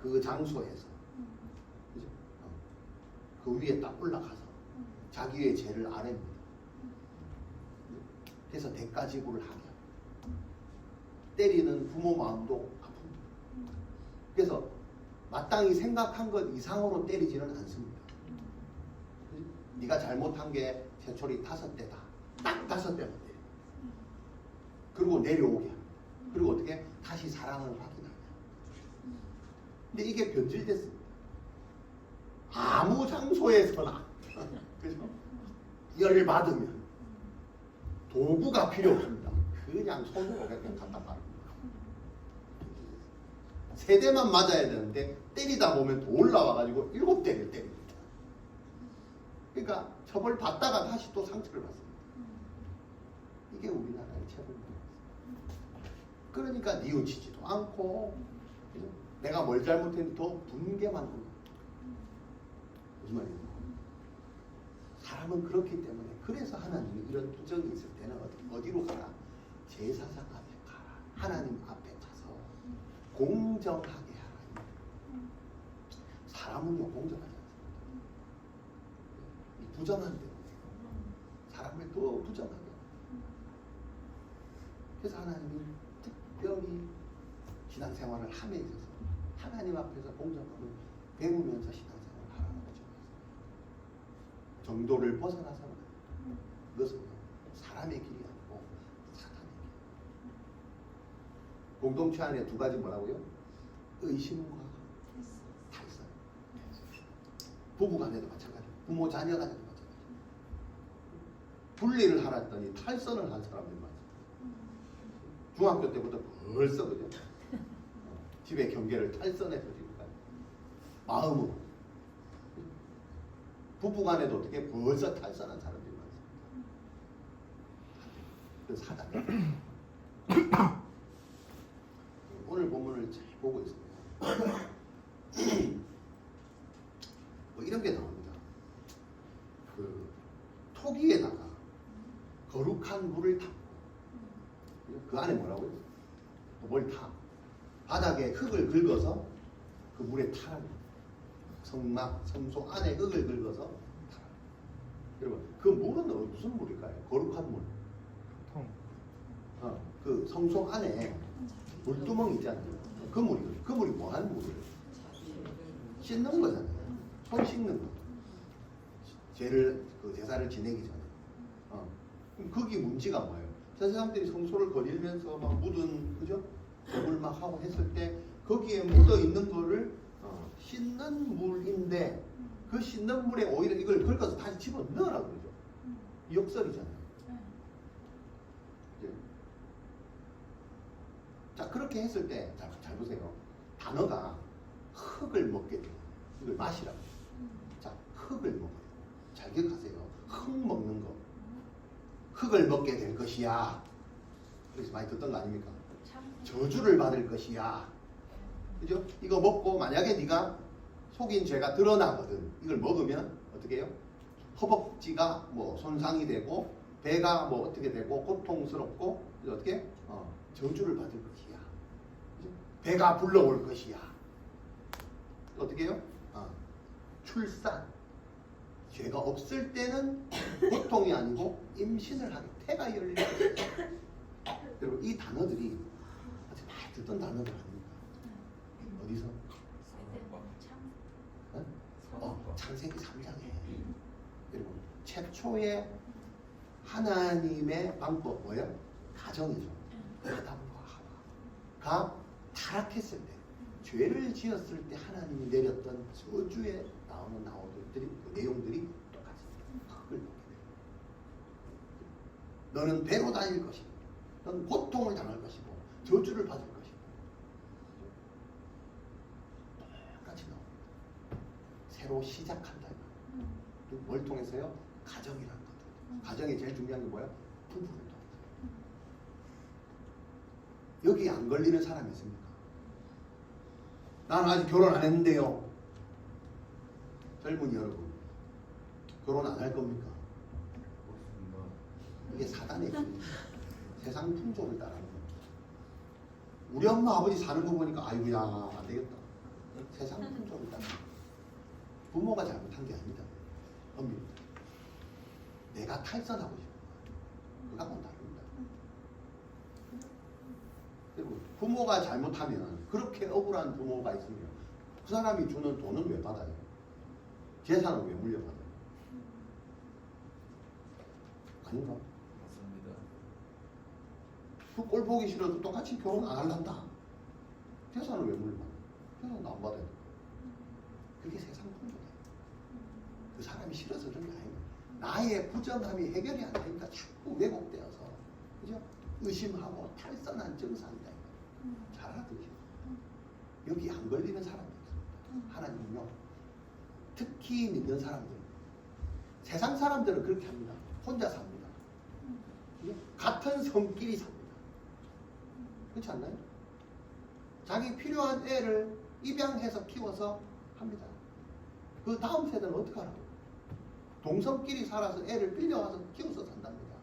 그 장소에서, 그죠? 그 위에 딱 올라가서 자기의 죄를 아냅니다. 그래서 대가지구를 하게 합니다. 때리는 부모 마음도 아픕니다. 그래서 마땅히 생각한 것 이상으로 때리지는 않습니다. 네가 잘못한 게 제철이 5대다. 딱 5대만 때려. 그리고 내려오게 합니다. 그리고 어떻게 다시 사랑을 확인합니다. 근데 이게 변질됐습니다. 아무 장소에서나 그죠? 열을 받으면 도구가 필요 없습니다. 그냥 손으로 그냥 갖다 바릅니다. 세대만 맞아야 되는데 때리다 보면 또 올라와가지고 7대를 때립니다. 그러니까 처벌 받다가 다시 또 상처를 받습니다. 이게 우리나라의 처벌입니다. 그러니까 뉘우치지도 않고 그죠? 내가 뭘 잘못했는데 더 분개만 하고 무슨 말이에요? 사람은 그렇기 때문에 그래서 하나님이 이런 부정이 있을 때는 어디로 가라? 제사장 앞에 가라. 하나님 앞에 가서 공정하게 하라. 사람은요 공정하지 않습니다. 이 부정한 때문에 사람을 더 부정하게 합니다. 그래서 하나님이 특별히 신앙생활을 함에 있어서 하나님 앞에서 공정함을 배우면서 신앙생활을 하라고 하죠. 정도를 벗어나서는 그것은 사람의 길이 아니고 사탄의 길. 공동체 안에 2가지 뭐라고요? 의심과 탈선. 부부간에도 마찬가지고 부모 자녀간에도 마찬가지고 분리를 하랬더니 탈선을 한 사람들이 많아요. 중학교 때부터 벌써 그죠? 집의 경계를 탈선해서 지금까지 마음으로 부부간에도 어떻게 벌써 탈선한 사람들이 많습니다. 그 사단. 오늘 본문을 잘 보고 있습니다. 뭐 이런 게 나옵니다. 그 토기에다가 거룩한 물을 담고 그 안에 뭐라고요? 뭘 타? 바닥에 흙을 긁어서 그 물에 타라. 성막, 성소 안에 흙을 긁어서 타라. 여러분, 그 물은 무슨 물일까요? 거룩한 물.
통.
그 성소 안에 물두멍이 있잖아요. 그 물이거든요. 그 물이 뭐 하는 물이에요? 씻는 거잖아요. 손 씻는 거. 죄를, 그 제사를 지내기 전에. 그럼 거기 문제가 뭐예요? 저 사람들이 성소를 거닐면서 막 묻은, 그죠? 제물 막 하고 했을 때 거기에 묻어 있는 거를 씻는 물인데 그 씻는 물에 오히려 이걸 긁어서 다시 집어 넣으라고 그러죠. 역설이잖아요. 예. 자, 그렇게 했을 때, 잘 보세요. 단어가 흙을 먹게 돼요. 이걸 마시라고. 자, 흙을 먹어요. 잘 기억하세요. 흙 먹는 거. 흙을 먹게 될 것이야. 그래서 많이 듣던 거 아닙니까? 저주를 받을 것이야. 그죠? 이거 먹고 만약에 네가 속인 죄가 드러나거든. 이걸 먹으면 어떻게 해요? 허벅지가 뭐 손상이 되고 배가 뭐 어떻게 되고 고통스럽고 어떻게? 저주를 받을 것이야. 그죠? 배가 불러올 것이야. 어떻게 해요? 출산. 죄가 없을 때는 고통이 아니고 임신을 하게 태가 열릴 것이야. 여러분 이 단어들이 아주 많이 듣던 단어들 아닙니까? 어디서? 창세기 3장에 여러분 최초의 하나님의 방법 뭐예요? 가정이죠. 아담과 하와가 타락했을 때 죄를 지었을 때 하나님이 내렸던 저주에 나오는 그 내용들이 똑같습니다. 흙을 먹게 돼요. 너는 배로 다닐 것이고 너는 고통을 당할 것이고 저주를 받을 것이고 똑같이 나옵니다. 새로 시작한다. 뭘 통해서요? 가정이라는 것. 가정이 제일 중요한 게 뭐야? 부부를 통해서. 여기 안 걸리는 사람이 있습니까? 나는 아직 결혼 안 했는데요. 젊은이 여러분, 결혼 안 할 겁니까? 이게 사단의 길입니다. 세상 풍조를 따르는 겁니다. 우리 엄마 아버지 사는 거 보니까 아이고야 안 되겠다. 세상 풍조를 따르는 겁니다. 부모가 잘못한 게 아닙니다. 엄밀히 내가 탈선하고 싶은 거예요. 그거하고는 다릅니다. 그리고 부모가 잘못하면 그렇게 억울한 부모가 있으면 그 사람이 주는 돈은 왜 받아요? 재산은 왜 물려받아요? 아닌가?
맞습니다.
그 꼴 보기 싫어도 똑같이 결혼 안 할란다. 재산을 왜 물려받아요? 재산도 안 받아요. 그게 세상 풍조다. 그 사람이 싫어서 그런 게 아닙니다. 나의 부정함이 해결이 안 되니까 자꾸 왜곡되어서 그죠? 의심하고 탈선한 증상이다. 잘 알아두시오. 여기 안 걸리는 사람이 있습니다. 하나님은요, 특히 믿는 사람들, 세상 사람들은 그렇게 합니다. 혼자 삽니다. 그죠? 같은 성끼리 삽니다. 그렇지 않나요? 자기 필요한 애를 입양해서 키워서 합니다. 그 다음 세대는 어떻게 하라고? 동성끼리 살아서 애를 빌려와서 키워서 산답니다.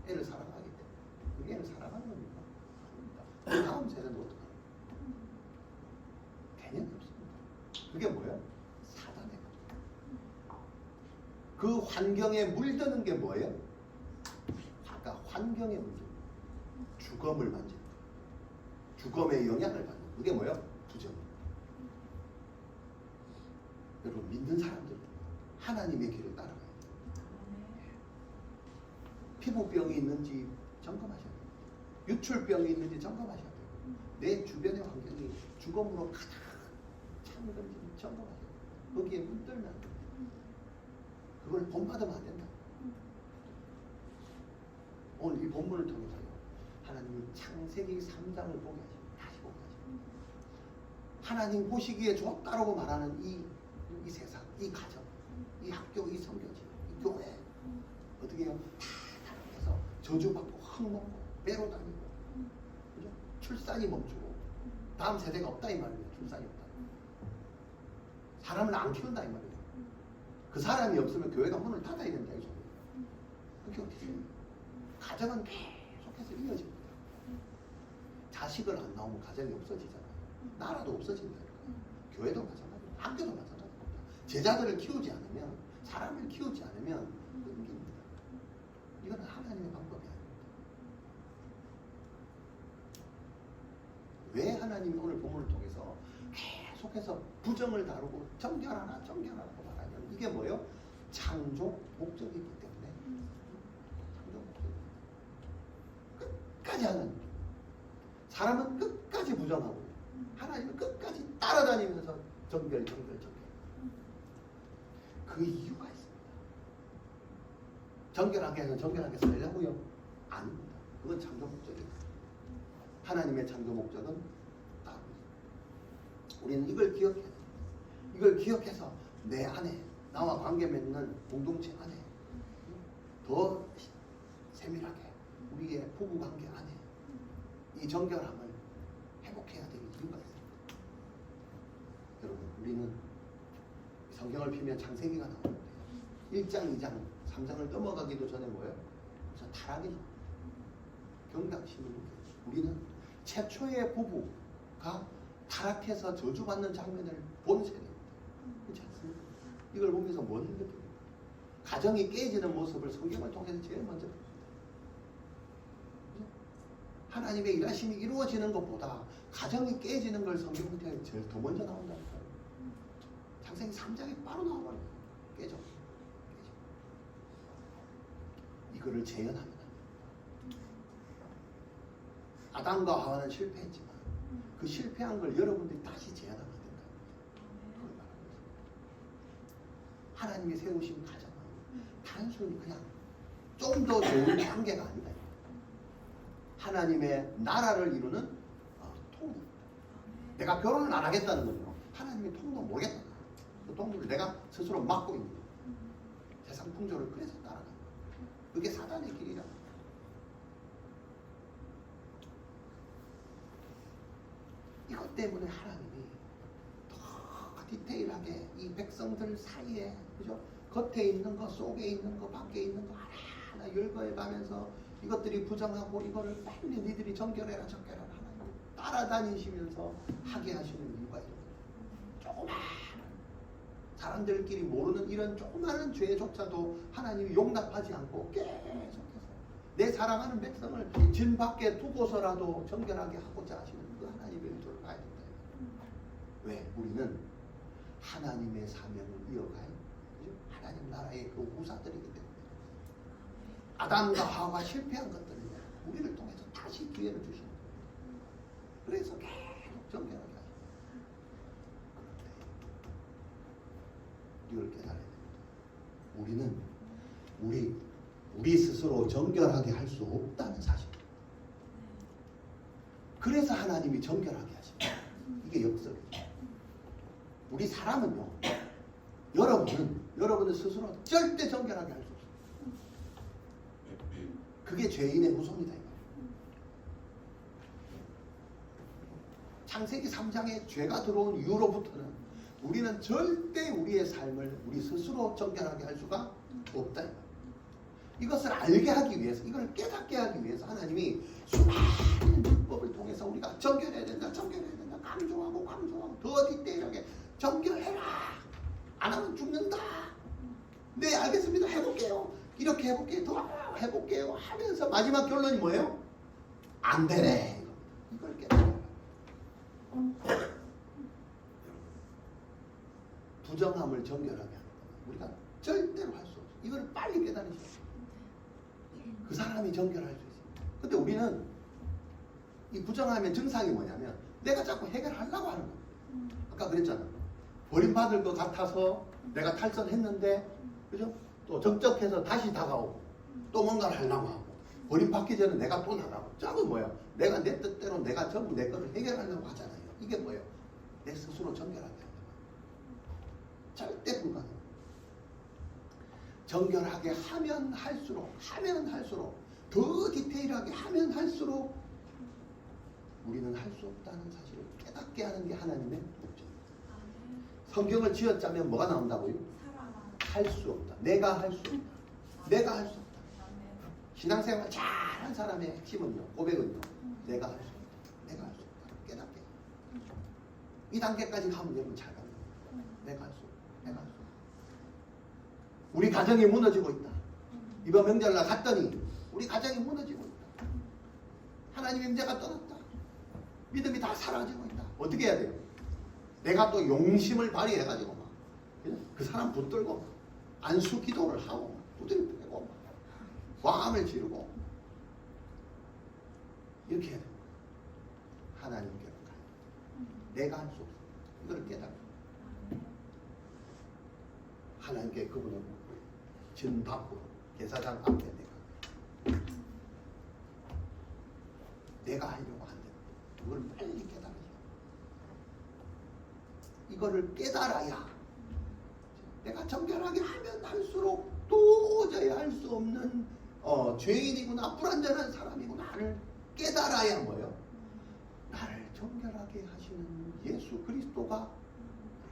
애를 사랑하기 때문에. 그게 애를 사랑하는 겁니까? 아닙니다. 그 다음 세대는 어떻게 하라고? 개념이 없습니다. 그게 뭐예요? 사단의 겁니다. 그 환경에 물드는 게 뭐예요? 아까 환경에 물드는 거예요. 주검을 만지는 거예요. 주검의 영향을 받는 거예요. 그게 뭐예요? 부정. 여러분 믿는 사람들 하나님의 길을 따라가야 돼요. 피부병이 있는지 점검하셔야 돼요. 유출병이 있는지 점검하셔야 돼요. 내 주변의 환경이 주검으로 가득 찬 건지 점검하셔야 돼요. 거기에 물들면 안 돼요. 그걸 본받으면 안 된다. 오늘 이 본문을 통해서요, 하나님이 창세기 3장을 보게 하십니다. 다시 보게 하십니다. 하나님 보시기에 좋다라고 말하는 이 세상, 이 가정, 이 학교, 이 선교지, 이 교회 어떻게 해요? 다 타락해서 저주받고 흙먹고 배로 다니고, 그죠? 출산이 멈추고 다음 세대가 없다 이 말이에요. 출산이 없다. 사람을 안 키운다 이 말이에요. 그 사람이 없으면 교회가 문을 닫아야 된다 이 소리예요. 그게 어떻게 돼요? 가정은 계속해서 이어집니다. 자식을 안 낳으면 가정이 없어지잖아요. 나라도 없어진다니까요. 교회도 마찬가지고 학교도 마찬가지입니다. 제자들을 키우지 않으면, 사람을 키우지 않으면 끊깁니다. 이건 하나님의 방법이 아닙니다. 왜 하나님이 오늘 본문을 통해서 계속해서 부정을 다루고 정결하라 정결하라고 말하냐면 이게 뭐예요? 창조 목적이기 때문에. 창조 목적입니다. 끝까지 하나님, 사람은 끝까지 부정하고 하나님은 끝까지 따라다니면서 정결. 그 이유가 있습니다. 정결하게 해서 정결하게 살려고요? 아닙니다. 그건 창조 목적입니다. 하나님의 창조 목적은 따로 있습니다. 우리는 이걸 기억해야 됩니다. 이걸 기억해서 내 안에, 나와 관계 맺는 공동체 안에 더 세밀하게 우리의 부부 관계 안에 이 정결함을 회복해야 될 이유가 있습니다. 여러분, 우리는 성경을 피면 창세기가 나오는데 1장, 2장, 3장을 넘어가기도 전에 뭐예요? 저 타락이죠. 경각심을 우리는 최초의 부부가 타락해서 저주받는 장면을 본 세대입니다. 그렇지 않습니까? 이걸 보면서 뭘 느낍니까? 가정이 깨지는 모습을 성경을 통해서 제일 먼저 봅니다. 하나님의 일하심이 이루어지는 것보다 가정이 깨지는 걸 성경을 통해서 제일 더 먼저 나온다니까요. 창세기 3장에 바로 나와버려요. 깨져. 이거를 재현하면 합니다. 아담과 하와는 실패했지만 그 실패한 걸 여러분들이 다시 재현하면 된다. 그걸 말하는 것입니다. 하나님이 세우신 가정은 단순히 그냥 좀 더 좋은 관계가 아니다. 하나님의 나라를 이루는 통로입니다. 내가 결혼을 안 하겠다는 건요, 하나님의 통로 모르겠다. 그 통로를 내가 스스로 막고 있는 거예요. 세상 풍조를 그래서 따라가는 거예요. 그게 사단의 길이라. 이것 때문에 하나님이 더 디테일하게 이 백성들 사이에, 그죠? 겉에 있는 거, 속에 있는 거, 밖에 있는 거 하나하나 열거해 가면서 이것들이 부정하고 이거를 빨리 니들이 정결해라 정결해라 하나님 따라다니시면서 하게 하시는 이유가 이런 거예요. 조그마한 사람들끼리 모르는 이런 조그마한 죄조차도 하나님이 용납하지 않고 계속해서 내 사랑하는 백성을 진 밖에 두고서라도 정결하게 하고자 하시는 그 하나님의 의도를 봐야 된다. 왜? 우리는 하나님의 사명을 이어갈 하나님 나라의 그 후사들이기 때문에 아담과 하와가 실패한 것들을 우리를 통해서 다시 기회를 주시는 거예요. 그래서 계속 정결하게 하시는 거예요. 이걸 깨달아야 됩니다. 우리는 우리 스스로 정결하게 할 수 없다는 사실. 그래서 하나님이 정결하게 하십니다. 이게 역설이죠. 우리 사람은요, 여러분은 스스로 절대 정결하게 할 수 없어요. 그게 죄인의 후손이다. 창세기 3장에 죄가 들어온 이후로부터는 우리는 절대 우리의 삶을 우리 스스로 정결하게 할 수가 없다. 이것을 알게 하기 위해서, 이걸 깨닫게 하기 위해서 하나님이 수많은 율법을 통해서 우리가 정결해야 된다, 강조하고 더 디테일하게 정결해라. 안 하면 죽는다. 네, 알겠습니다. 해볼게요. 이렇게 해볼게요. 더 해볼게요. 하면서 마지막 결론이 뭐예요? 안 되네. 이걸 깨달아요. 부정함을 정결하게 하는 거 우리가 절대로 할 수 없어요. 이걸 빨리 깨달으셔야 돼요. 그 사람이 정결할 수 있습니다. 근데 우리는 이 부정함의 증상이 뭐냐면 내가 자꾸 해결하려고 하는 거예요. 아까 그랬잖아. 버림받을 것 같아서 내가 탈선했는데, 그죠? 또 적적해서 다시 다가오고 또 뭔가를 하려고 하고 버림받기 전에 내가 또 나가고. 짝은 뭐야? 내가 내 뜻대로 내가 전부 내 것을 해결하려고 하잖아요. 이게 뭐예요? 내 스스로 정결하게 하는 거예요. 절대 불가능. 정결하게 하면 할수록 더 디테일하게 하면 할수록 우리는 할 수 없다는 사실을 깨닫게 하는 게 하나님의 목적입니다. 성경을 지었자면 뭐가 나온다고요? 할 수 없다. 내가 할 수 없다. 내가 할 수 없다. 신앙생활 잘한 사람의 핵심은요, 고백은요, 내가 할 수 없다. 내가 할 수 없다. 깨닫게. 이 단계까지 가면 여러분 잘 가요. 내가 할 수 없다. 내가 할 수 없다. 우리 가정이 무너지고 있다. 이번 명절날 갔더니 우리 가정이 무너지고 있다. 하나님의 임재가 떠났다. 믿음이 다 사라지고 있다. 어떻게 해야 돼요? 내가 또 용심을 발휘해가지고 막 그 사람 붙들고 안수 기도를 하고 두드려 패고 왕을 지르고 이렇게 해야 돼요. 하나님께로 가요. 내가 할 수 없어. 이걸 깨달아. 하나님께 그분을 진 밖으로 제사장 앞에 내가 하려고 한다. 그걸 빨리 깨달아야 돼. 이거를 깨달아야 내가 정결하게 하면 할수록 도저히 할 수 없는 죄인이구나, 불완전한 사람이구나를 깨달아야 뭐예요? 나를 정결하게 하시는 예수 그리스도가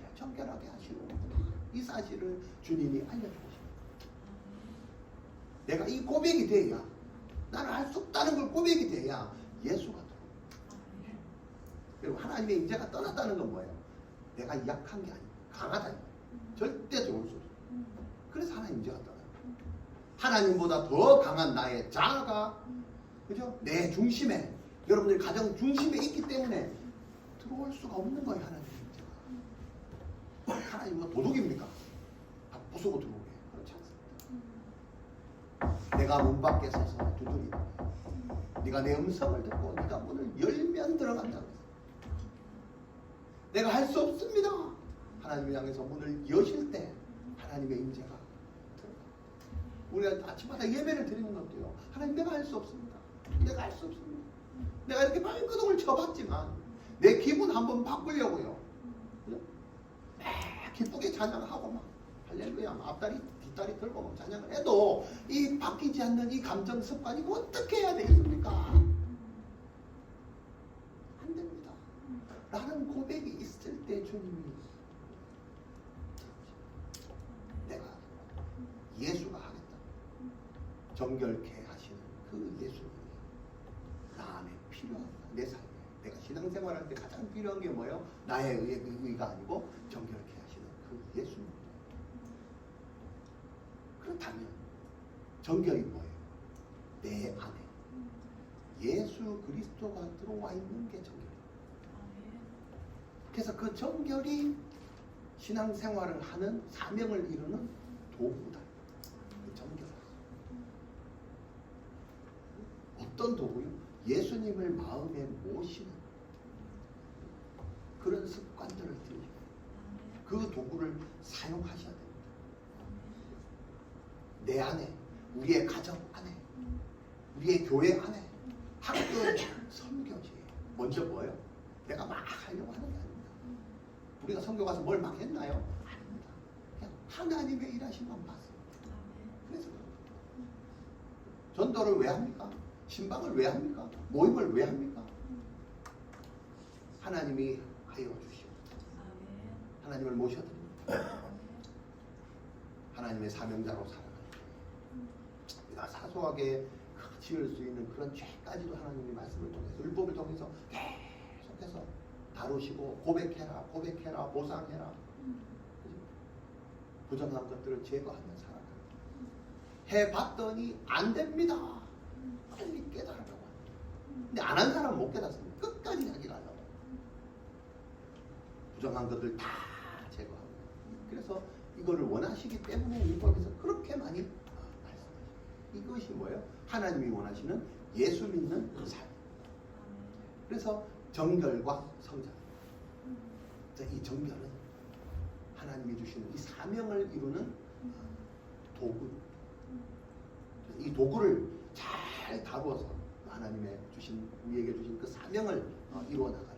나를 정결하게 하시는구나. 이 사실을 주님이 알려주고 싶어요. 내가 이 고백이 돼야, 나는 할 수 없다는 걸 고백이 돼야 예수가 들어옵니다. 그리고 하나님의 임재가 떠났다는 건 뭐예요? 내가 약한 게 아니고 강하다. 절대 좋을 수 없어요. 그래서 하나님 임재가 떠나요. 하나님보다 더 강한 나의 자아가, 그죠? 내 중심에, 여러분들 가정 중심에 있기 때문에 들어올 수가 없는 거예요. 하나님의 임재가. 하나님 뭐 도둑입니까? 다 부수고 들어오게. 그렇지 않습니다. 내가 문 밖에 서서 두드리는 거예요. 네가 내 음성을 듣고 네가 문을 열면 들어간다고 했어요. 내가 할 수 없습니다. 하나님을 향해서 문을 여실 때 하나님의 임재가 들어가요. 우리가 아침마다 예배를 드리는 것도요. 하나님, 내가 할 수 없습니다. 내가 할 수 없습니다. 내가 이렇게 발버둥을 쳐봤지만 내 기분 한번 바꾸려고요. 기쁘게 찬양하고 막 할렐루야 앞다리 뒷다리 들고 막 찬양을 해도 이 바뀌지 않는 이 감정 습관이 어떻게 해야 되겠습니까? 안 됩니다. 라는 고백이 있을 때 주님이 내가 예수가 하겠다. 정결케 하시는 그 예수님이 나 안에 필요하다. 내 삶에 내가 신앙생활할 때 가장 필요한 게 뭐예요? 나의 의가 아니고 정결케 하시는 그 예수님. 그렇다면 정결이 뭐예요? 내 안에 예수 그리스도가 들어와 있는 게 정결이에요. 그래서 그 정결이 신앙생활을 하는 사명을 이루는 도구다. 그 정결. 어떤 도구요? 예수님을 마음에 모시는 그런 습관들을 들이고 그 도구를 사용하셔야 됩니다. 내 안에, 우리의 가정 안에, 우리의 교회 안에, 학교에, 선교지에 먼저 뭐예요? 내가 막 하려고 하는 게 아닙니다. 우리가 선교 가서 뭘 막 했나요? 아닙니다. 그냥 하나님의 일하심만 봤습니다. 그래서 전도를 왜 합니까? 신방을 왜 합니까? 모임을 왜 합니까? 하나님이 하여 주시오. 하나님을 모셔드립니다. 하나님의 사명자로 살아가요. 우리가 사소하게 지을 수 있는 그런 죄까지도 하나님이 말씀을 통해서 율법을 통해서 계속해서 다루시고 고백해라, 고백해라, 보상해라. 부정한 것들을 제거하며 살아가요. 해봤더니 안 됩니다. 빨리 깨달으라고 합니다. 근데 안 한 사람은 못 깨닫습니다. 끝까지 하기를 하려고. 부정한 것들 다 제거하고. 그래서 이거를 원하시기 때문에 율법에서 그렇게 많이 말씀하십니다. 이것이 뭐예요? 하나님이 원하시는 예수 믿는 삶. 그래서 정결과 성장. 이 정결은 하나님이 주시는 이 사명을 이루는 도구. 이 도구를 잘 다루어서 하나님의 주신 우리에게 주신 그 사명을 이루어 나가는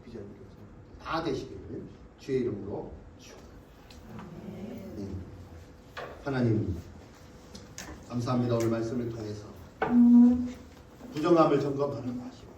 비전을 다 되시기를 주의 이름으로 축원합니다. 하나님 감사합니다. 오늘 말씀을 통해서 부정함을 점검하라고 하시고